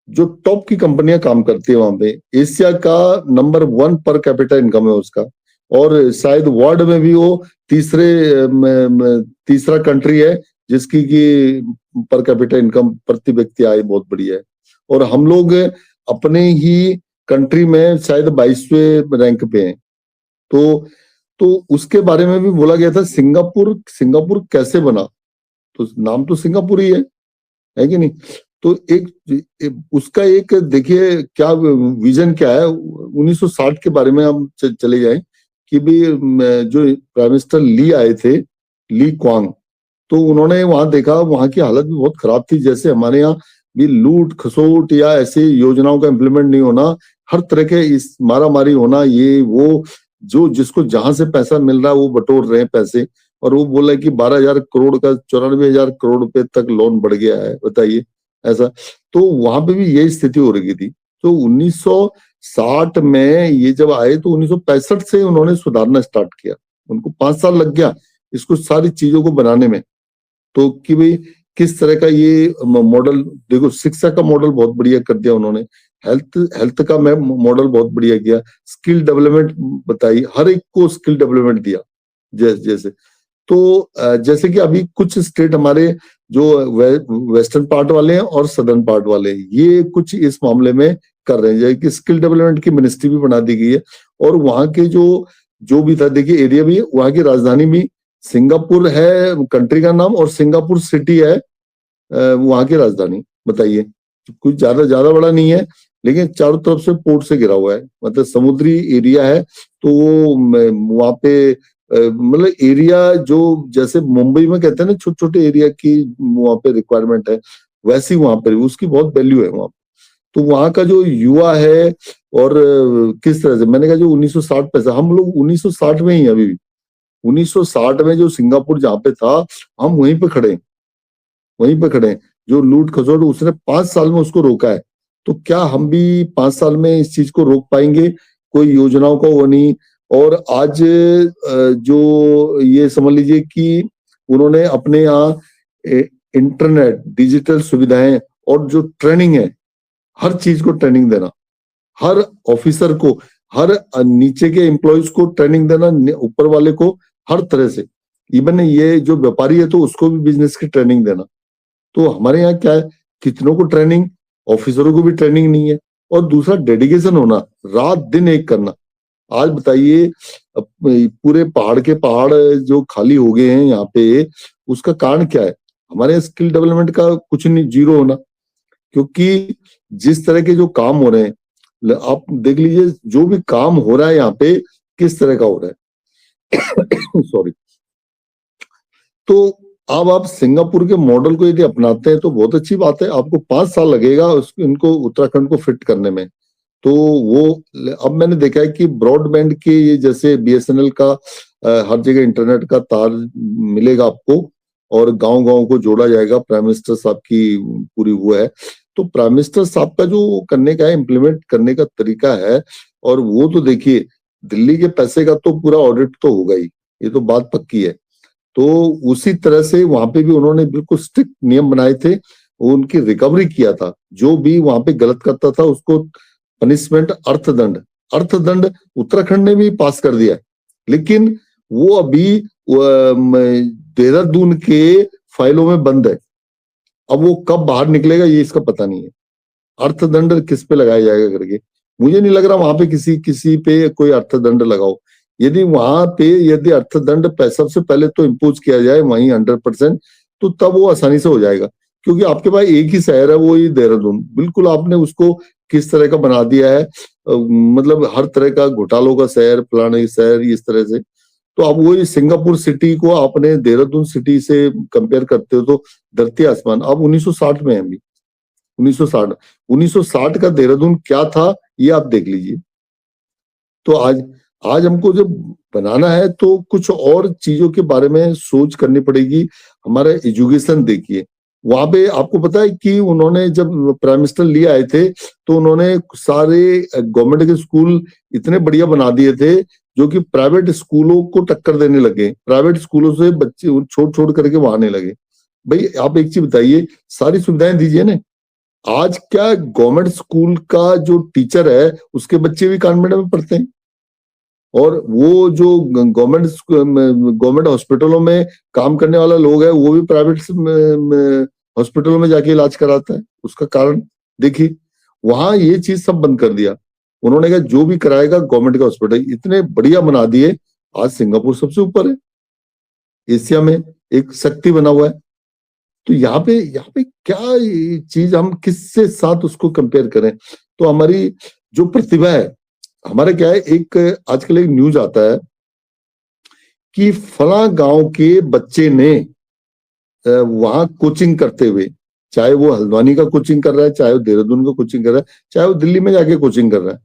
जो टॉप की कंपनियां काम करती है वहां पे, एशिया का नंबर 1 पर कैपिटा इनकम है उसका। और शायद वर्ल्ड में भी वो तीसरा कंट्री है जिसकी की पर कैपिटा इनकम प्रति व्यक्ति आय बहुत बढ़िया है। और हम लोग अपने ही कंट्री में शायद 22वें रैंक पे हैं। तो उसके बारे में भी बोला गया था, सिंगापुर सिंगापुर कैसे बना, तो नाम तो सिंगापुर ही है कि नहीं। तो उसका एक देखिए क्या विजन क्या है। 1960 के बारे में हम चले जाएं कि भी जो प्राइम मिनिस्टर ली आए थे, ली क्वांग, तो उन्होंने वहां देखा, वहां की हालत भी बहुत खराब थी। जैसे हमारे यहाँ भी लूट खसोट या ऐसी योजनाओं का इम्प्लीमेंट नहीं होना, हर तरह के इस मारा मारी होना, ये वो, जो जिसको जहां से पैसा मिल रहा है वो बटोर रहे हैं पैसे। और वो बोला कि 12,000 करोड़ का 94,000 करोड़ रुपए तक लोन बढ़ गया है, बताइए ऐसा। तो वहां पे भी यही स्थिति हो रही थी। तो 1960 में ये जब आए तो 1965 से उन्होंने सुधारना स्टार्ट किया। उनको 5 साल लग गया इसको सारी चीजों को बनाने में। तो कि भाई किस तरह का ये मॉडल, देखो शिक्षा का मॉडल बहुत बढ़िया कर दिया उन्होंने, हेल्थ का मॉडल बहुत बढ़िया किया, स्किल डेवलपमेंट बताई, हर एक को स्किल डेवलपमेंट दिया। जैसे तो जैसे कि अभी कुछ स्टेट हमारे जो वेस्टर्न पार्ट वाले हैं और सदर्न पार्ट वाले हैं, ये कुछ इस मामले में कर रहे हैं, जैसे कि स्किल डेवलपमेंट की मिनिस्ट्री भी बना दी गई है। और वहां के जो भी था, देखिए एरिया भी, वहां की राजधानी भी सिंगापुर है कंट्री का नाम, और सिंगापुर सिटी है वहां की राजधानी, बताइए। कुछ ज्यादा बड़ा नहीं है, लेकिन चारों तरफ से पोर्ट से घिरा हुआ है, मतलब समुद्री एरिया है। तो वो वहां पे मतलब एरिया जो जैसे मुंबई में कहते हैं ना छोटे छोटे एरिया की वहां पे रिक्वायरमेंट है, वैसी वहां पर उसकी बहुत वैल्यू है वहां। तो वहां का जो युवा है, और किस तरह से मैंने कहा जो 1960 पैसा, हम लोग 1960 में ही अभी भी 1960 में जो सिंगापुर जहां पे था, हम वहीं पे खड़े हैं, वहीं पे खड़े हैं। जो लूट खसोट उसने 5 साल में उसको रोका है, तो क्या हम भी 5 साल में इस चीज को रोक पाएंगे? कोई योजनाओं का वो नहीं। और आज जो ये समझ लीजिए कि उन्होंने अपने यहाँ इंटरनेट, डिजिटल सुविधाएं और जो ट्रेनिंग है, हर चीज को ट्रेनिंग देना, हर ऑफिसर को, हर नीचे के एम्प्लॉयज को ट्रेनिंग देना, ऊपर वाले को हर तरह से, इवन ये जो व्यापारी है तो उसको भी बिजनेस की ट्रेनिंग देना। तो हमारे यहाँ क्या है, कितनों को ट्रेनिंग, ऑफिसरों को भी ट्रेनिंग नहीं है। और दूसरा डेडिकेशन होना, रात दिन एक करना। आज बताइए पूरे पहाड़ के पहाड़ जो खाली हो गए हैं यहाँ पे, उसका कारण क्या है? हमारे स्किल डेवलपमेंट का कुछ नहीं, जीरो होना। क्योंकि जिस तरह के जो काम हो रहे हैं, आप देख लीजिए जो भी काम हो रहा है यहाँ पे किस तरह का हो रहा है सॉरी। तो अब आप सिंगापुर के मॉडल को यदि अपनाते हैं तो बहुत अच्छी बात है। आपको 5 साल लगेगा इनको उत्तराखंड को फिट करने में। तो वो अब मैंने देखा है कि ब्रॉडबैंड के ये जैसे बीएसएनएल का हर जगह इंटरनेट का तार मिलेगा आपको, और गांव गांव को जोड़ा जाएगा। प्राइम मिनिस्टर साहब की पूरी वो है। तो प्राइम मिनिस्टर साहब का जो करने का है, इम्प्लीमेंट करने का तरीका है, और वो तो देखिए दिल्ली के पैसे का तो पूरा ऑडिट तो होगा ही, ये तो बात पक्की है। तो उसी तरह से वहां पे भी उन्होंने बिल्कुल स्ट्रिक्ट नियम बनाए थे, उनकी रिकवरी किया था। जो भी वहां पे गलत करता था उसको पनिशमेंट, अर्थदंड, अर्थदंड उत्तराखंड ने भी पास कर दिया है। लेकिन वो अभी देहरादून के फाइलों में बंद है। अब वो कब बाहर निकलेगा ये इसका पता नहीं है। अर्थदंड किस पे लगाया जाएगा करके, मुझे नहीं लग रहा वहां पे किसी पे कोई अर्थदंड लगाओ। यदि वहां पे यदि अर्थदंड सबसे पहले तो इम्पोज किया जाए वहीं 100%, तो तब वो आसानी से हो जाएगा। क्योंकि आपके पास एक ही शहर है, वो ही देहरादून, बिल्कुल आपने उसको किस तरह का बना दिया है, मतलब हर तरह का घोटालों का शहर, फलाने शहर, इस तरह से। तो अब वही सिंगापुर सिटी को आपने देहरादून सिटी से कंपेयर करते हो तो धरती आसमान। अब 1960 में है अभी, 1960 1960 का देहरादून क्या था ये आप देख लीजिए। तो आज हमको जब बनाना है तो कुछ और चीजों के बारे में सोच करनी पड़ेगी। हमारा एजुकेशन देखिए, वहां पे आपको पता है कि उन्होंने जब प्राइम मिनिस्टर लिए आए थे तो उन्होंने सारे गवर्नमेंट के स्कूल इतने बढ़िया बना दिए थे जो कि प्राइवेट स्कूलों को टक्कर देने लगे, प्राइवेट स्कूलों से बच्चे छोड़ छोड़ करके वहां आने लगे। भाई आप एक चीज बताइए, सारी सुविधाएं दीजिए ना। आज क्या गवर्नमेंट स्कूल का जो टीचर है उसके बच्चे भी कानपुर में पढ़ते हैं, और वो जो गवर्नमेंट हॉस्पिटलों में काम करने वाला लोग है वो भी प्राइवेट हॉस्पिटलों में जाके इलाज कराता है। उसका कारण देखिए, वहां ये चीज सब बंद कर दिया। उन्होंने कहा जो भी कराएगा गवर्नमेंट का हॉस्पिटल, इतने बढ़िया बना दिए। आज सिंगापुर सबसे ऊपर है, एशिया में एक शक्ति बना हुआ है। तो यहाँ पे क्या चीज, हम किससे साथ उसको कंपेयर करें? तो हमारी जो प्रतिभा है, हमारा क्या है, एक आजकल एक न्यूज आता है कि फला गांव के बच्चे ने वहां कोचिंग करते हुए, चाहे वो हल्द्वानी का कोचिंग कर रहा है, चाहे वो देहरादून का कोचिंग कर रहा है, चाहे वो दिल्ली में जाके कोचिंग कर रहा है,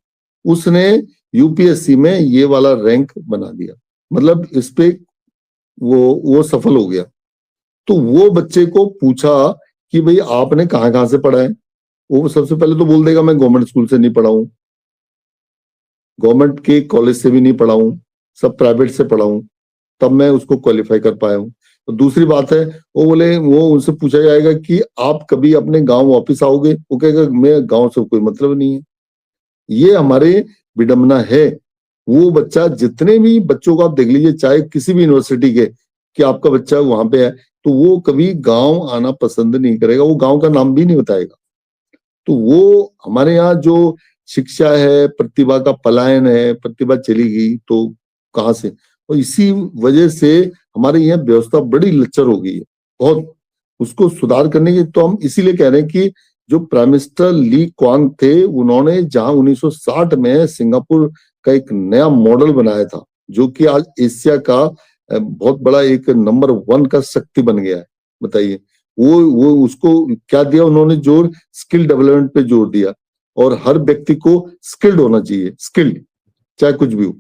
उसने यूपीएससी में ये वाला रैंक बना दिया। मतलब इस पे वो सफल हो गया। तो वो बच्चे को पूछा कि भाई आपने कहाँ से पढ़ा है, वो सबसे पहले तो बोल देगा मैं गवर्नमेंट स्कूल से नहीं पढ़ा हूं, गवर्नमेंट के कॉलेज से भी नहीं पढ़ा हूं, सब प्राइवेट से पढ़ा हूं, तब मैं उसको क्वालिफाई कर पाया हूं। तो दूसरी बात है, वो उनसे पूछा जाएगा कि आप कभी अपने गांव वापस आओगे, वो कहेगा मैं गांव से कोई मतलब नहीं है। ये हमारे विडंबना है। वो बच्चा, जितने भी बच्चों को आप देख लीजिए, चाहे किसी भी यूनिवर्सिटी के, कि आपका बच्चा वहां पे है, तो वो कभी गांव आना पसंद नहीं करेगा, वो गांव का नाम भी नहीं बताएगा। तो वो हमारे यहाँ जो शिक्षा है, प्रतिभा का पलायन है, प्रतिभा चली गई तो कहाँ से? और इसी वजह से हमारे यहाँ व्यवस्था बड़ी लच्चर हो गई है बहुत। उसको सुधार करने की तो हम इसीलिए कह रहे हैं कि जो प्राइम मिनिस्टर ली क्वांग थे, उन्होंने जहां 1960 में सिंगापुर का एक नया मॉडल बनाया था, जो कि आज एशिया का बहुत बड़ा एक नंबर 1 का शक्ति बन गया है। बताइए, वो उसको क्या दिया उन्होंने? जोर स्किल डेवलपमेंट पे जोर दिया, और हर व्यक्ति को स्किल्ड होना चाहिए, स्किल्ड, चाहे कुछ भी हो।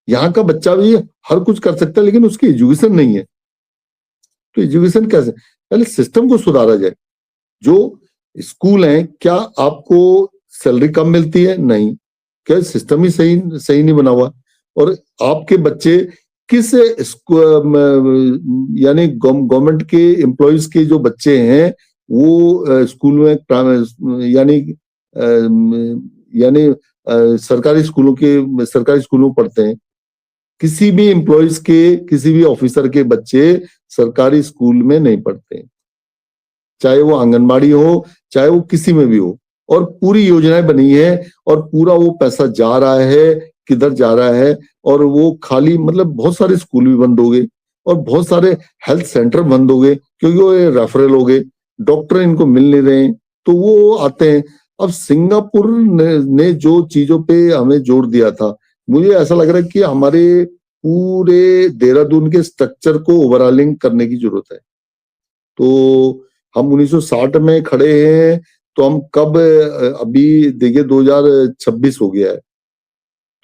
यहाँ का बच्चा भी हर कुछ कर सकता है, लेकिन उसकी एजुकेशन नहीं है। तो एजुकेशन कैसे? पहले सिस्टम को सुधारा जाए। जो स्कूल है, क्या आपको सैलरी कम मिलती है? नहीं। क्या सिस्टम ही सही नहीं बना हुआ? और आपके बच्चे किस यानी गवर्नमेंट के एम्प्लॉयज के जो बच्चे हैं वो स्कूल में यानी सरकारी स्कूलों में पढ़ते हैं। किसी भी एम्प्लॉयज के, किसी भी ऑफिसर के बच्चे सरकारी स्कूल में नहीं पढ़ते, चाहे वो आंगनबाड़ी हो, चाहे वो किसी में भी हो। और पूरी योजनाएं बनी है, और पूरा वो पैसा जा रहा है, किधर जा रहा है? और वो खाली, मतलब बहुत सारे स्कूल भी बंद हो गए, और बहुत सारे हेल्थ सेंटर बंद हो गए, क्योंकि वो रेफरल हो गए, डॉक्टर इनको मिल नहीं रहे, तो वो आते हैं। अब सिंगापुर ने जो चीजों पे हमें जोर दिया था, मुझे ऐसा लग रहा है कि हमारे पूरे देहरादून के स्ट्रक्चर को ओवरऑलिंग करने की जरूरत है। तो हम 1960 में खड़े हैं, तो हम कब, अभी देखिए 2026 हो गया है,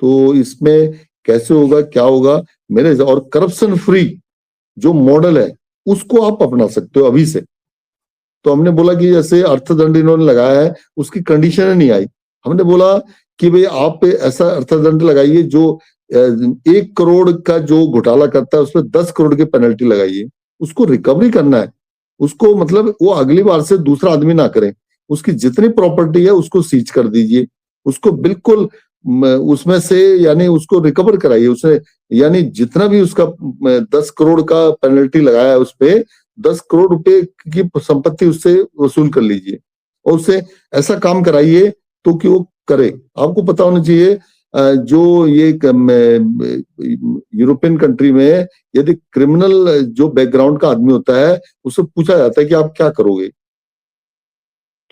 तो इसमें कैसे होगा, क्या होगा मेरे? और करप्शन फ्री जो मॉडल है उसको आप अपना सकते हो अभी से। तो हमने बोला कि जैसे अर्थदंड इन्होंने लगाया है, उसकी कंडीशन नहीं आई। हमने बोला कि भाई आप ऐसा अर्थदंड लगाइए जो 1 करोड़ का जो घोटाला करता है उसमें 10 करोड़ की पेनल्टी लगाइए। उसको रिकवरी करना है, उसको मतलब वो अगली बार से दूसरा आदमी ना करे। उसकी जितनी प्रॉपर्टी है उसको सीज कर दीजिए, उसको बिल्कुल उसमें से यानी उसको रिकवर कराइए। उसे यानी जितना भी उसका 10 करोड़ का पेनल्टी लगाया है उस पे 10 करोड़ रुपए की संपत्ति उससे वसूल कर लीजिए, और उससे ऐसा काम कराइए तो कि वो करे। आपको पता होना चाहिए, जो ये यूरोपियन कंट्री में यदि क्रिमिनल जो बैकग्राउंड का आदमी होता है, उससे पूछा जाता है कि आप क्या करोगे,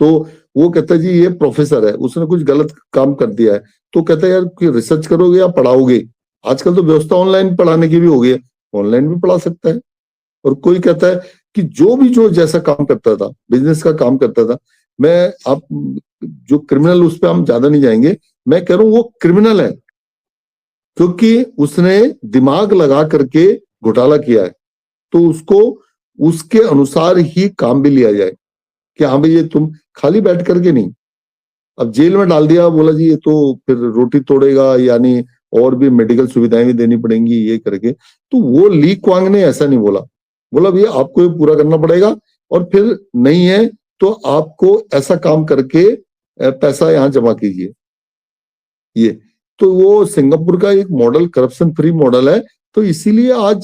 तो वो कहता है जी ये प्रोफेसर है, उसने कुछ गलत काम कर दिया है, तो कहता है यार कि रिसर्च करोगे या पढ़ाओगे? आजकल तो व्यवस्था ऑनलाइन पढ़ाने की भी हो गई है, ऑनलाइन भी पढ़ा सकता है। और कोई कहता है कि जो जैसा काम करता था, बिजनेस का काम करता था, मैं आप जो क्रिमिनल, उस पर हम ज्यादा नहीं जाएंगे, मैं कह रहा हूं वो क्रिमिनल है क्योंकि उसने दिमाग लगा करके घोटाला किया है, तो उसको उसके अनुसार ही काम भी लिया जाए कि हाँ भाई ये तुम खाली बैठ करके नहीं। अब जेल में डाल दिया, बोला जी ये तो फिर रोटी तोड़ेगा, यानी और भी मेडिकल सुविधाएं भी देनी पड़ेंगी ये करके, तो वो ली क्वांग ने ऐसा नहीं बोला, बोला भैया आपको ये पूरा करना पड़ेगा, और फिर नहीं है तो आपको ऐसा काम करके पैसा यहाँ जमा कीजिए। ये तो वो सिंगापुर का एक मॉडल, करप्शन फ्री मॉडल है, तो इसीलिए आज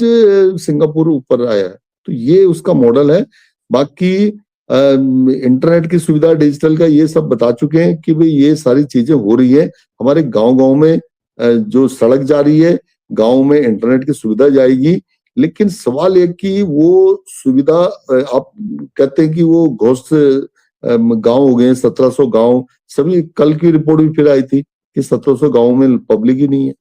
सिंगापुर ऊपर आया है, तो ये उसका मॉडल है। बाकी इंटरनेट की सुविधा, डिजिटल का ये सब बता चुके हैं कि भाई ये सारी चीजें हो रही है हमारे गांव में, जो सड़क जा रही है गांव में इंटरनेट की सुविधा जाएगी, लेकिन सवाल ये कि वो सुविधा आप कहते हैं कि वो घोस्ट गांव हो गए, 1700 गांव, सभी कल की रिपोर्ट भी फिर आई थी कि 1700 गांव में पब्लिक ही नहीं है,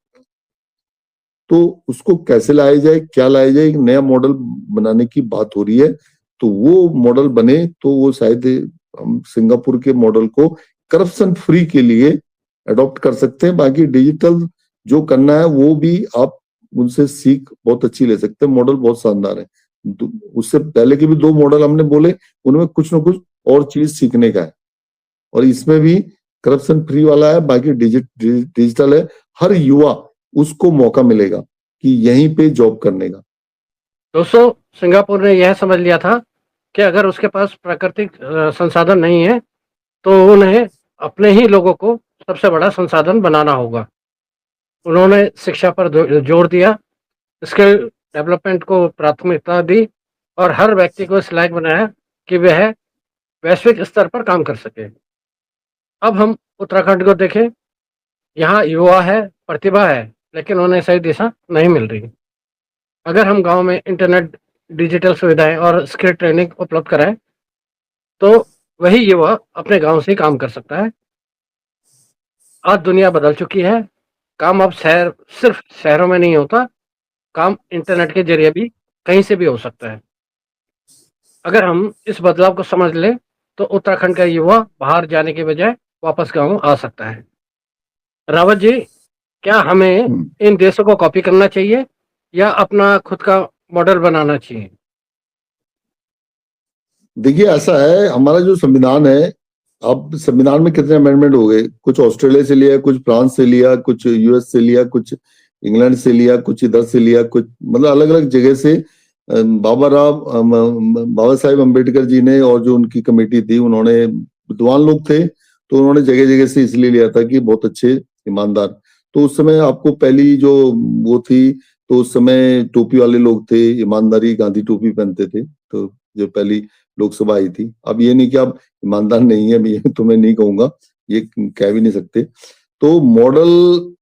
तो उसको कैसे लाया जाए, क्या लाया जाए, एक नया मॉडल बनाने की बात हो रही है। तो वो मॉडल बने तो वो शायद हम सिंगापुर के मॉडल को करप्शन फ्री के लिए अडॉप्ट कर सकते हैं। बाकी डिजिटल जो करना है वो भी आप उनसे सीख बहुत अच्छी ले सकते हैं, मॉडल बहुत शानदार है। उससे पहले के भी 2 मॉडल हमने बोले, उनमें कुछ ना कुछ और चीज सीखने का है, और इसमें भी करप्शन फ्री वाला है, बाकी डिजिटल है। हर युवा उसको मौका मिलेगा कि यहीं पे जॉब करने का। दोस्तों, सिंगापुर ने यह समझ लिया था कि अगर उसके पास प्राकृतिक संसाधन नहीं है तो उन्हें अपने ही लोगों को सबसे बड़ा संसाधन बनाना होगा। उन्होंने शिक्षा पर जोर दिया, स्किल डेवलपमेंट को प्राथमिकता दी और हर व्यक्ति को इस लायक बनाया कि वह वैश्विक स्तर पर काम कर सके। अब हम उत्तराखंड को देखें, यहाँ युवा है, प्रतिभा है, लेकिन उन्हें सही दिशा नहीं मिल रही। अगर हम गांव में इंटरनेट, डिजिटल सुविधाएं और स्किल ट्रेनिंग उपलब्ध कराएं तो वही युवा अपने गांव से ही काम कर सकता है। आज दुनिया बदल चुकी है, काम अब सिर्फ शहरों में नहीं होता, काम इंटरनेट के जरिए भी कहीं से भी हो सकता है। अगर हम इस बदलाव को समझ लें तो उत्तराखंड का युवा बाहर जाने के बजाय वापस गांव आ सकता है। रावत जी, क्या हमें इन देशों को कॉपी करना चाहिए या अपना खुद का मॉडल बनाना चाहिए? देखिए ऐसा है, हमारा जो संविधान है, अब संविधान में कितने अमेंडमेंट हो गए, कुछ ऑस्ट्रेलिया से लिया, कुछ फ्रांस से लिया, कुछ यूएस से लिया, कुछ इंग्लैंड से लिया, कुछ इधर से लिया, कुछ मतलब अलग अलग जगह से। बाबा साहेब अम्बेडकर जी ने और जो उनकी कमेटी थी, उन्होंने, विद्वान लोग थे तो उन्होंने जगह जगह से इसलिए लिया था कि बहुत अच्छे ईमानदार। तो उस समय आपको पहली जो वो थी, तो उस समय टोपी वाले लोग थे, ईमानदारी, गांधी टोपी पहनते थे, तो जो पहली लोकसभा आई थी। अब ये नहीं कि आप ईमानदार नहीं है, ये तो मैं नहीं कहूंगा, ये कह भी नहीं सकते। तो मॉडल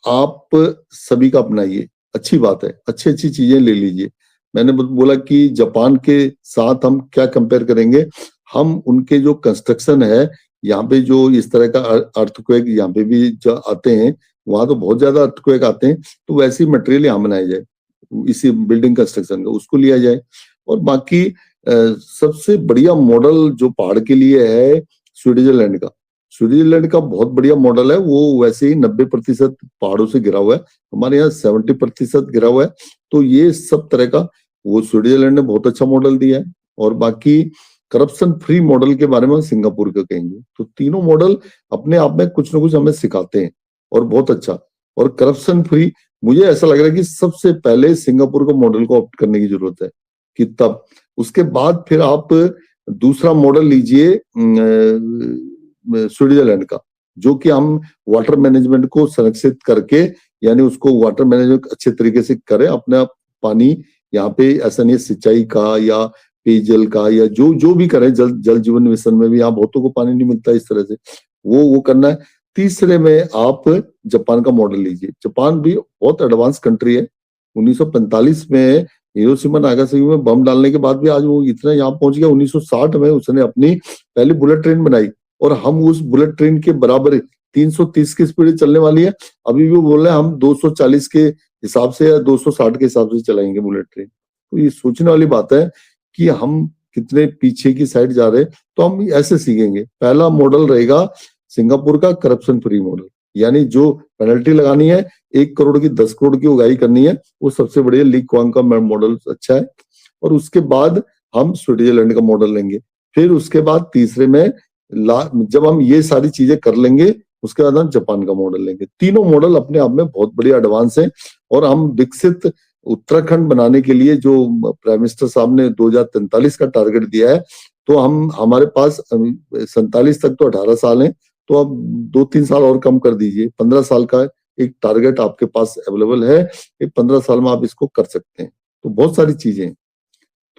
आप सभी का अपनाइए, अच्छी बात है, अच्छी अच्छी चीजें ले लीजिए। मैंने बोला कि जापान के साथ हम क्या कंपेयर करेंगे, हम उनके जो कंस्ट्रक्शन है, यहाँ पे जो इस तरह का अर्थक्वेक यहाँ पे भी जो आते हैं, वहां तो बहुत ज्यादा अर्थक्वेक आते हैं, तो वैसी मटेरियल यहाँ बनाया जाए, इसी बिल्डिंग कंस्ट्रक्शन का उसको लिया जाए। और बाकी सबसे बढ़िया मॉडल जो पहाड़ के लिए है स्विट्जरलैंड का, स्विट्जरलैंड का बहुत बढ़िया मॉडल है। वो वैसे ही 90% पहाड़ों से घिरा हुआ है, हमारे यहाँ 70% घिरा हुआ है। तो ये सब तरह का वो स्विट्जरलैंड ने बहुत अच्छा मॉडल दिया है। और बाकी करप्शन फ्री मॉडल के बारे में सिंगापुर का कहेंगे, तो तीनों मॉडल अपने आप में कुछ ना कुछ हमें सिखाते हैं और बहुत अच्छा। और करप्शन फ्री, मुझे ऐसा लग रहा है कि सबसे पहले सिंगापुर का मॉडल को ऑप्ट करने की जरूरत है, कि तब उसके बाद फिर आप दूसरा मॉडल लीजिए स्विट्जरलैंड का, जो कि हम वाटर मैनेजमेंट को संरक्षित करके, यानी उसको वाटर मैनेजमेंट अच्छे तरीके से करें। अपना पानी यहाँ पे ऐसा नहीं है सिंचाई का या पेयजल का या जो भी करें, जल जीवन मिशन में भी यहाँ बहुतों को पानी नहीं मिलता इस तरह से, वो करना है। तीसरे में आप जापान का मॉडल लीजिए, जापान भी बहुत एडवांस कंट्री है। 1945 में हिरोशिमा नागासाकी में बम डालने के बाद भी आज वो इतना यहाँ पहुंच गया। 1960 में उसने अपनी पहली बुलेट ट्रेन बनाई और हम उस बुलेट ट्रेन के बराबर 330 की स्पीड चलने वाली है। अभी भी वो बोल रहे हैं हम 240 के हिसाब से या 260 के हिसाब से चलाएंगे बुलेट ट्रेन। तो ये सोचने वाली बात है कि हम कितने पीछे की साइड जा रहे हैं। तो हम ऐसे सीखेंगे। पहला मॉडल रहेगा सिंगापुर का करप्शन फ्री मॉडल, यानी जो पेनल्टी लगानी है 1 करोड़ की 10 करोड़ की उगाही करनी है, वो सबसे बढ़िया ली कुआन का मॉडल अच्छा है। और उसके बाद हम स्विट्जरलैंड का मॉडल लेंगे। फिर उसके बाद तीसरे में जब हम ये सारी चीजें कर लेंगे उसके बाद हम जापान का मॉडल लेंगे। तीनों मॉडल अपने आप में बहुत बढ़िया एडवांस है। और हम विकसित उत्तराखंड बनाने के लिए जो प्राइम मिनिस्टर साहब ने 2043 का टारगेट दिया है, तो हम हमारे पास 47 तक तो 18 साल है, तो अब 2-3 साल और कम कर दीजिए। 15 साल का एक टारगेट आपके पास अवेलेबल है। 15 साल में आप इसको कर सकते हैं। तो बहुत सारी चीजें हैं,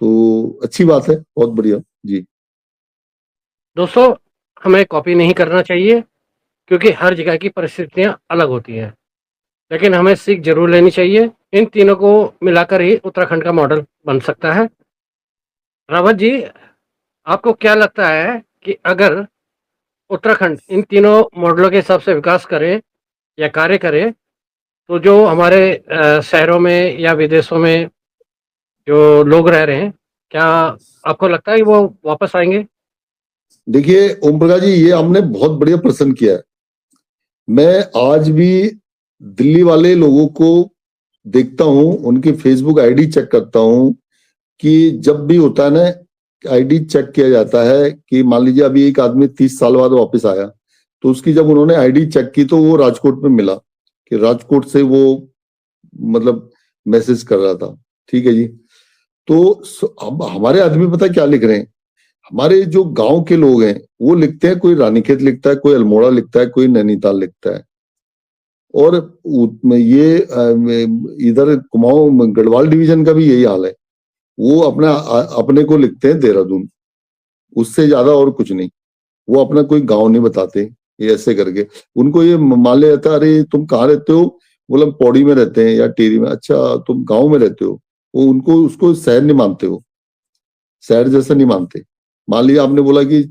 तो अच्छी बात है, बहुत बढ़िया जी। दोस्तों, हमें कॉपी नहीं करना चाहिए क्योंकि हर जगह की परिस्थितियां अलग होती हैं, लेकिन हमें सीख जरूर लेनी चाहिए। इन तीनों को मिलाकर ही उत्तराखंड का मॉडल बन सकता है। रावत जी, आपको क्या लगता है कि अगर उत्तराखंड इन तीनों मॉडलों के हिसाब से विकास करे या कार्य करे, तो जो हमारे शहरों में या विदेशों में जो लोग रह रहे हैं, क्या आपको लगता है कि वो वापस आएंगे? देखिए ओम प्रकाश जी, ये आपने बहुत बढ़िया प्रश्न किया है। मैं आज भी दिल्ली वाले लोगों को देखता हूं, उनकी फेसबुक आईडी चेक करता हूं कि जब भी होता है ना, आईडी चेक किया जाता है कि मान लीजिए अभी एक आदमी 30 साल बाद वापस आया, तो उसकी जब उन्होंने आईडी चेक की तो वो राजकोट में मिला कि राजकोट से वो मतलब मैसेज कर रहा था। ठीक है जी। तो अब हमारे आदमी पता है क्या लिख रहे हैं? हमारे जो गांव के लोग हैं वो लिखते हैं, कोई रानीखेत लिखता है, कोई अल्मोड़ा लिखता है, कोई नैनीताल लिखता है। और ये इधर कुमाऊं गढ़वाल डिवीजन का भी यही हाल है। वो अपने को लिखते हैं देहरादून, उससे ज्यादा और कुछ नहीं। वो अपना कोई गांव नहीं बताते। ये ऐसे करके उनको ये मान लिया जाता है, अरे तुम कहाँ रहते हो? बोला पौड़ी में रहते हैं या टिहरी में। अच्छा, तुम गांव में रहते हो? वो उनको उसको शहर नहीं मानते, हो शहर जैसा नहीं मानते। मान लिया आपने बोला कि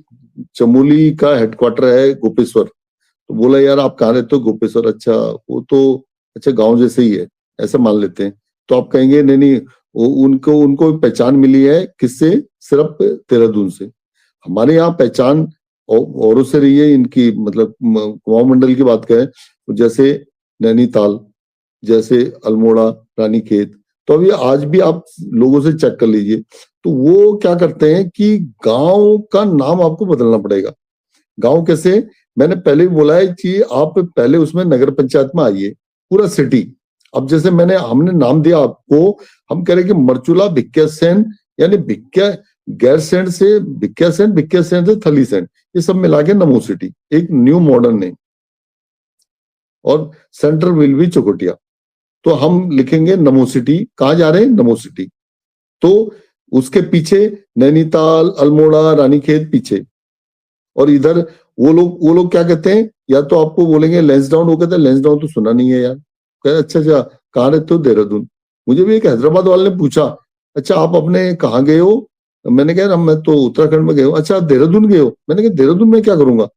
चमोली का हेडक्वार्टर है गोपेश्वर, तो बोला यार आप कहाँ रहते हो? गोपेश्वर। अच्छा, वो तो अच्छा गांव जैसे ही है, ऐसा मान लेते हैं। तो आप कहेंगे नहीं नहीं, वो उनको पहचान मिली है किससे? सिर्फ देहरादून से। हमारे यहाँ पहचान औरों से रही है इनकी, मतलब कुमाऊं मंडल की बात करें तो जैसे नैनीताल, जैसे अल्मोड़ा, रानीखेत। तो अभी आज भी आप लोगों से चेक कर लीजिए, तो वो क्या करते हैं कि गांव का नाम आपको बदलना पड़ेगा। गांव कैसे? मैंने पहले भी बोला है कि आप पहले उसमें नगर पंचायत में आइए, पूरा सिटी। अब जैसे हमने नाम दिया आपको, हम कह रहे कि मरचूला भिक्यासैन, यानी भिक्या गैरसैंण से भिक्यासैन से थलीसैंण, ये सब मिला के नमो सिटी, एक न्यू मॉडर्न नेम। और सेंट्रल विल बी चौखुटिया। तो हम लिखेंगे नमो सिटी। कहाँ जा रहे हैं? नमो सिटी। तो उसके पीछे नैनीताल, अल्मोड़ा, रानीखेत पीछे। और इधर वो लोग क्या कहते हैं? या तो आपको बोलेंगे लैंसडाउन, वो कहते हैं लैंसडाउन तो सुना नहीं है यार। कहते अच्छा अच्छा, कहाँ रहते हो? देहरादून। मुझे भी एक हैदराबाद वाले ने पूछा, अच्छा आप अपने कहाँ गए हो? मैंने कहा मैं तो उत्तराखंड में गए हूँ। अच्छा देहरादून गए हो? मैंने कहा देहरादून में क्या करूंगा,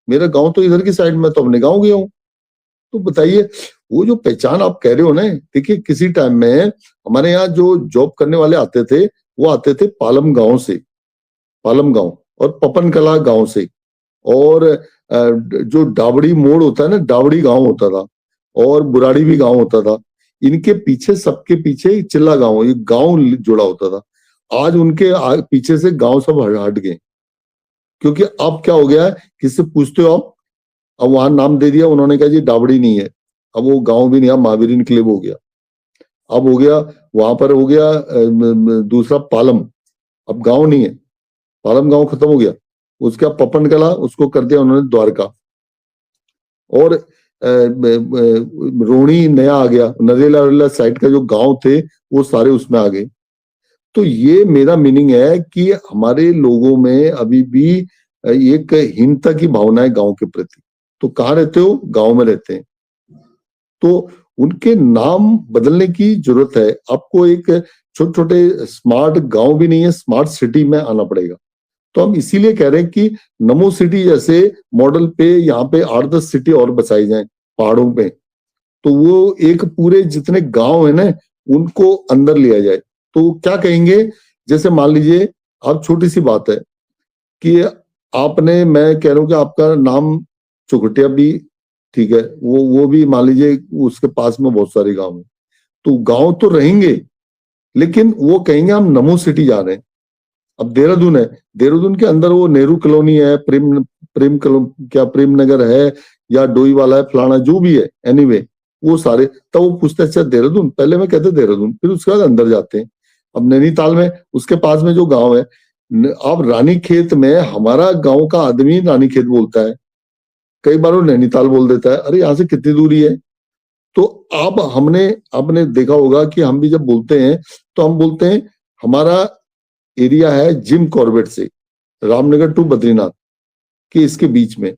मेरा गाँव तो इधर की साइड में, तो अपने गाँव गया हूँ। तो बताइए, वो जो पहचान आप कह रहे हो ना, देखिए किसी टाइम में हमारे यहाँ जो जॉब करने वाले आते थे, वो आते थे पालम गांव से, पालम गांव और पपन कला गांव से। और जो डावड़ी मोड़ होता है ना, डावड़ी गांव होता था, और बुराड़ी भी गांव होता था। इनके पीछे, सबके पीछे चिल्ला गांव, ये गांव जुड़ा होता था। आज उनके पीछे से गांव सब हट गए, क्योंकि अब क्या हो गया है, किससे पूछते हो आप? अब वहां नाम दे दिया उन्होंने, कहा जी डावड़ी नहीं है, अब वो गांव भी नहीं, अब महावीर इनक्लेव हो गया। अब हो गया वहां पर, हो गया दूसरा पालम, अब गांव नहीं है, पालम गांव खत्म हो गया। उसका पपन कला, उसको कर दिया उन्होंने द्वारका। और रोणी नया आ गया, नरेला साइड का जो गांव थे वो सारे उसमें आ गए। तो ये मेरा मीनिंग है कि हमारे लोगों में अभी भी एक हीनता की भावना है गांव के प्रति। तो कहाँ रहते हो? गांव में रहते हैं। तो उनके नाम बदलने की जरूरत है। आपको एक छोटे छोटे स्मार्ट गांव भी नहीं है, स्मार्ट सिटी में आना पड़ेगा। तो हम इसीलिए कह रहे हैं कि नमो सिटी जैसे मॉडल पे यहाँ पे 8-10 सिटी और बसाई जाए पहाड़ों पे, तो वो एक पूरे जितने गांव है ना उनको अंदर लिया जाए। तो क्या कहेंगे, जैसे मान लीजिए आप, छोटी सी बात है कि आपने, मैं कह रहा हूं कि आपका नाम चुगटिया भी ठीक है, वो भी मान लीजिए उसके पास में बहुत सारे गांव हैं, तो गांव तो रहेंगे लेकिन वो कहेंगे हम नमो सिटी जा रहे हैं। अब देहरादून है, देहरादून के अंदर वो नेहरू कॉलोनी है, प्रेम नगर है, या डोई वाला है, फलाना जो भी है, एनीवे वो सारे, तब वो पूछते अच्छा देहरादून, पहले मैं कहते देहरादून, फिर उसके बाद अंदर जाते हैं। अब नैनीताल में उसके पास में जो गांव है, अब रानीखेत में हमारा गांव का आदमी रानीखेत बोलता है, कई बार वो नैनीताल बोल देता है, अरे यहाँ से कितनी दूरी है। तो अब आपने देखा होगा कि हम भी जब बोलते हैं तो हम बोलते हैं हमारा एरिया है जिम कॉर्बेट से रामनगर टू बद्रीनाथ के इसके बीच में,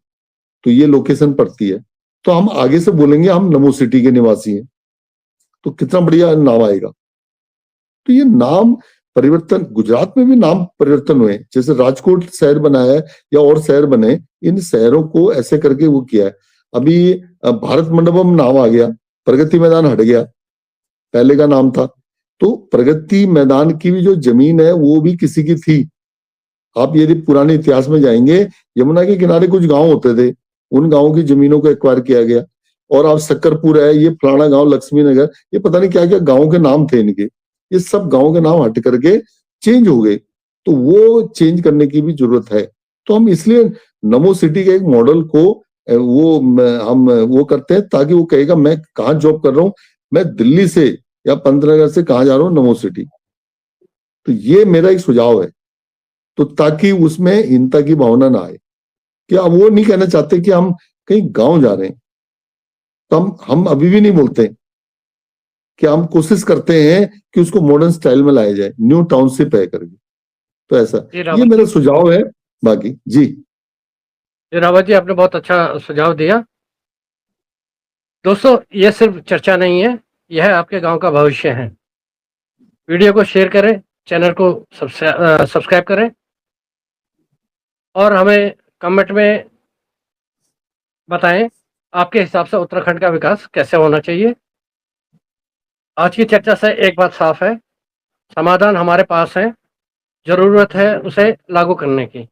तो ये लोकेशन पड़ती है, तो हम आगे से बोलेंगे हम नमो सिटी के निवासी हैं, तो कितना बढ़िया नाम आएगा। तो ये नाम परिवर्तन, गुजरात में भी नाम परिवर्तन हुए, जैसे राजकोट शहर बना है या और शहर बने, इन शहरों को ऐसे करके वो किया है। अभी भारत मंडपम नाम आ गया, प्रगति मैदान हट गया, पहले का नाम था। तो प्रगति मैदान की भी जो जमीन है वो भी किसी की थी। आप यदि पुराने इतिहास में जाएंगे, यमुना के किनारे कुछ गांव होते थे, उन गांवों की जमीनों को एक्वायर किया गया। और आप सक्करपुर है, ये फलाना गांव, लक्ष्मी नगर, ये पता नहीं क्या क्या गांव के नाम थे इनके, ये सब गांव के नाम हट करके चेंज हो गए। तो वो चेंज करने की भी जरूरत है। तो हम इसलिए नमो सिटी के एक मॉडल को हम वो करते हैं, ताकि वो कहेगा मैं कहाँ जॉब कर रहा हूँ, मैं दिल्ली से या पंतनगर से कहाँ जा रहा हूँ, नमो सिटी। तो ये मेरा एक सुझाव है, तो ताकि उसमें हीनता की भावना ना आए, कि अब वो नहीं कहना चाहते कि हम कहीं गांव जा रहे हैं। तो हम अभी भी नहीं बोलते कि हम कोशिश करते हैं कि उसको मॉडर्न स्टाइल में लाया जाए, न्यू टाउनशिप है करके। तो ऐसा ये मेरा सुझाव है। बाकी जी रावत जी, आपने बहुत अच्छा सुझाव दिया। दोस्तों, ये सिर्फ चर्चा नहीं है, यह आपके गांव का भविष्य है। वीडियो को शेयर करें, चैनल को सब्सक्राइब करें और हमें कमेंट में बताएं आपके हिसाब से उत्तराखंड का विकास कैसे होना चाहिए। आज की चर्चा से एक बात साफ है, समाधान हमारे पास है, जरूरत है उसे लागू करने की।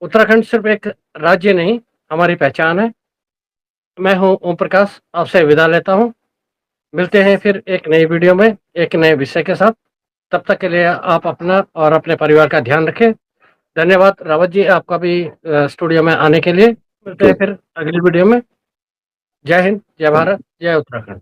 उत्तराखंड सिर्फ एक राज्य नहीं, हमारी पहचान है। मैं हूं ओम प्रकाश, आपसे विदा लेता हूं। मिलते हैं फिर एक नई वीडियो में एक नए विषय के साथ। तब तक के लिए आप अपना और अपने परिवार का ध्यान रखें। धन्यवाद रावत जी, आपका भी स्टूडियो में आने के लिए। मिलते हैं फिर अगली वीडियो में। जय हिंद, जय भारत, जय उत्तराखंड।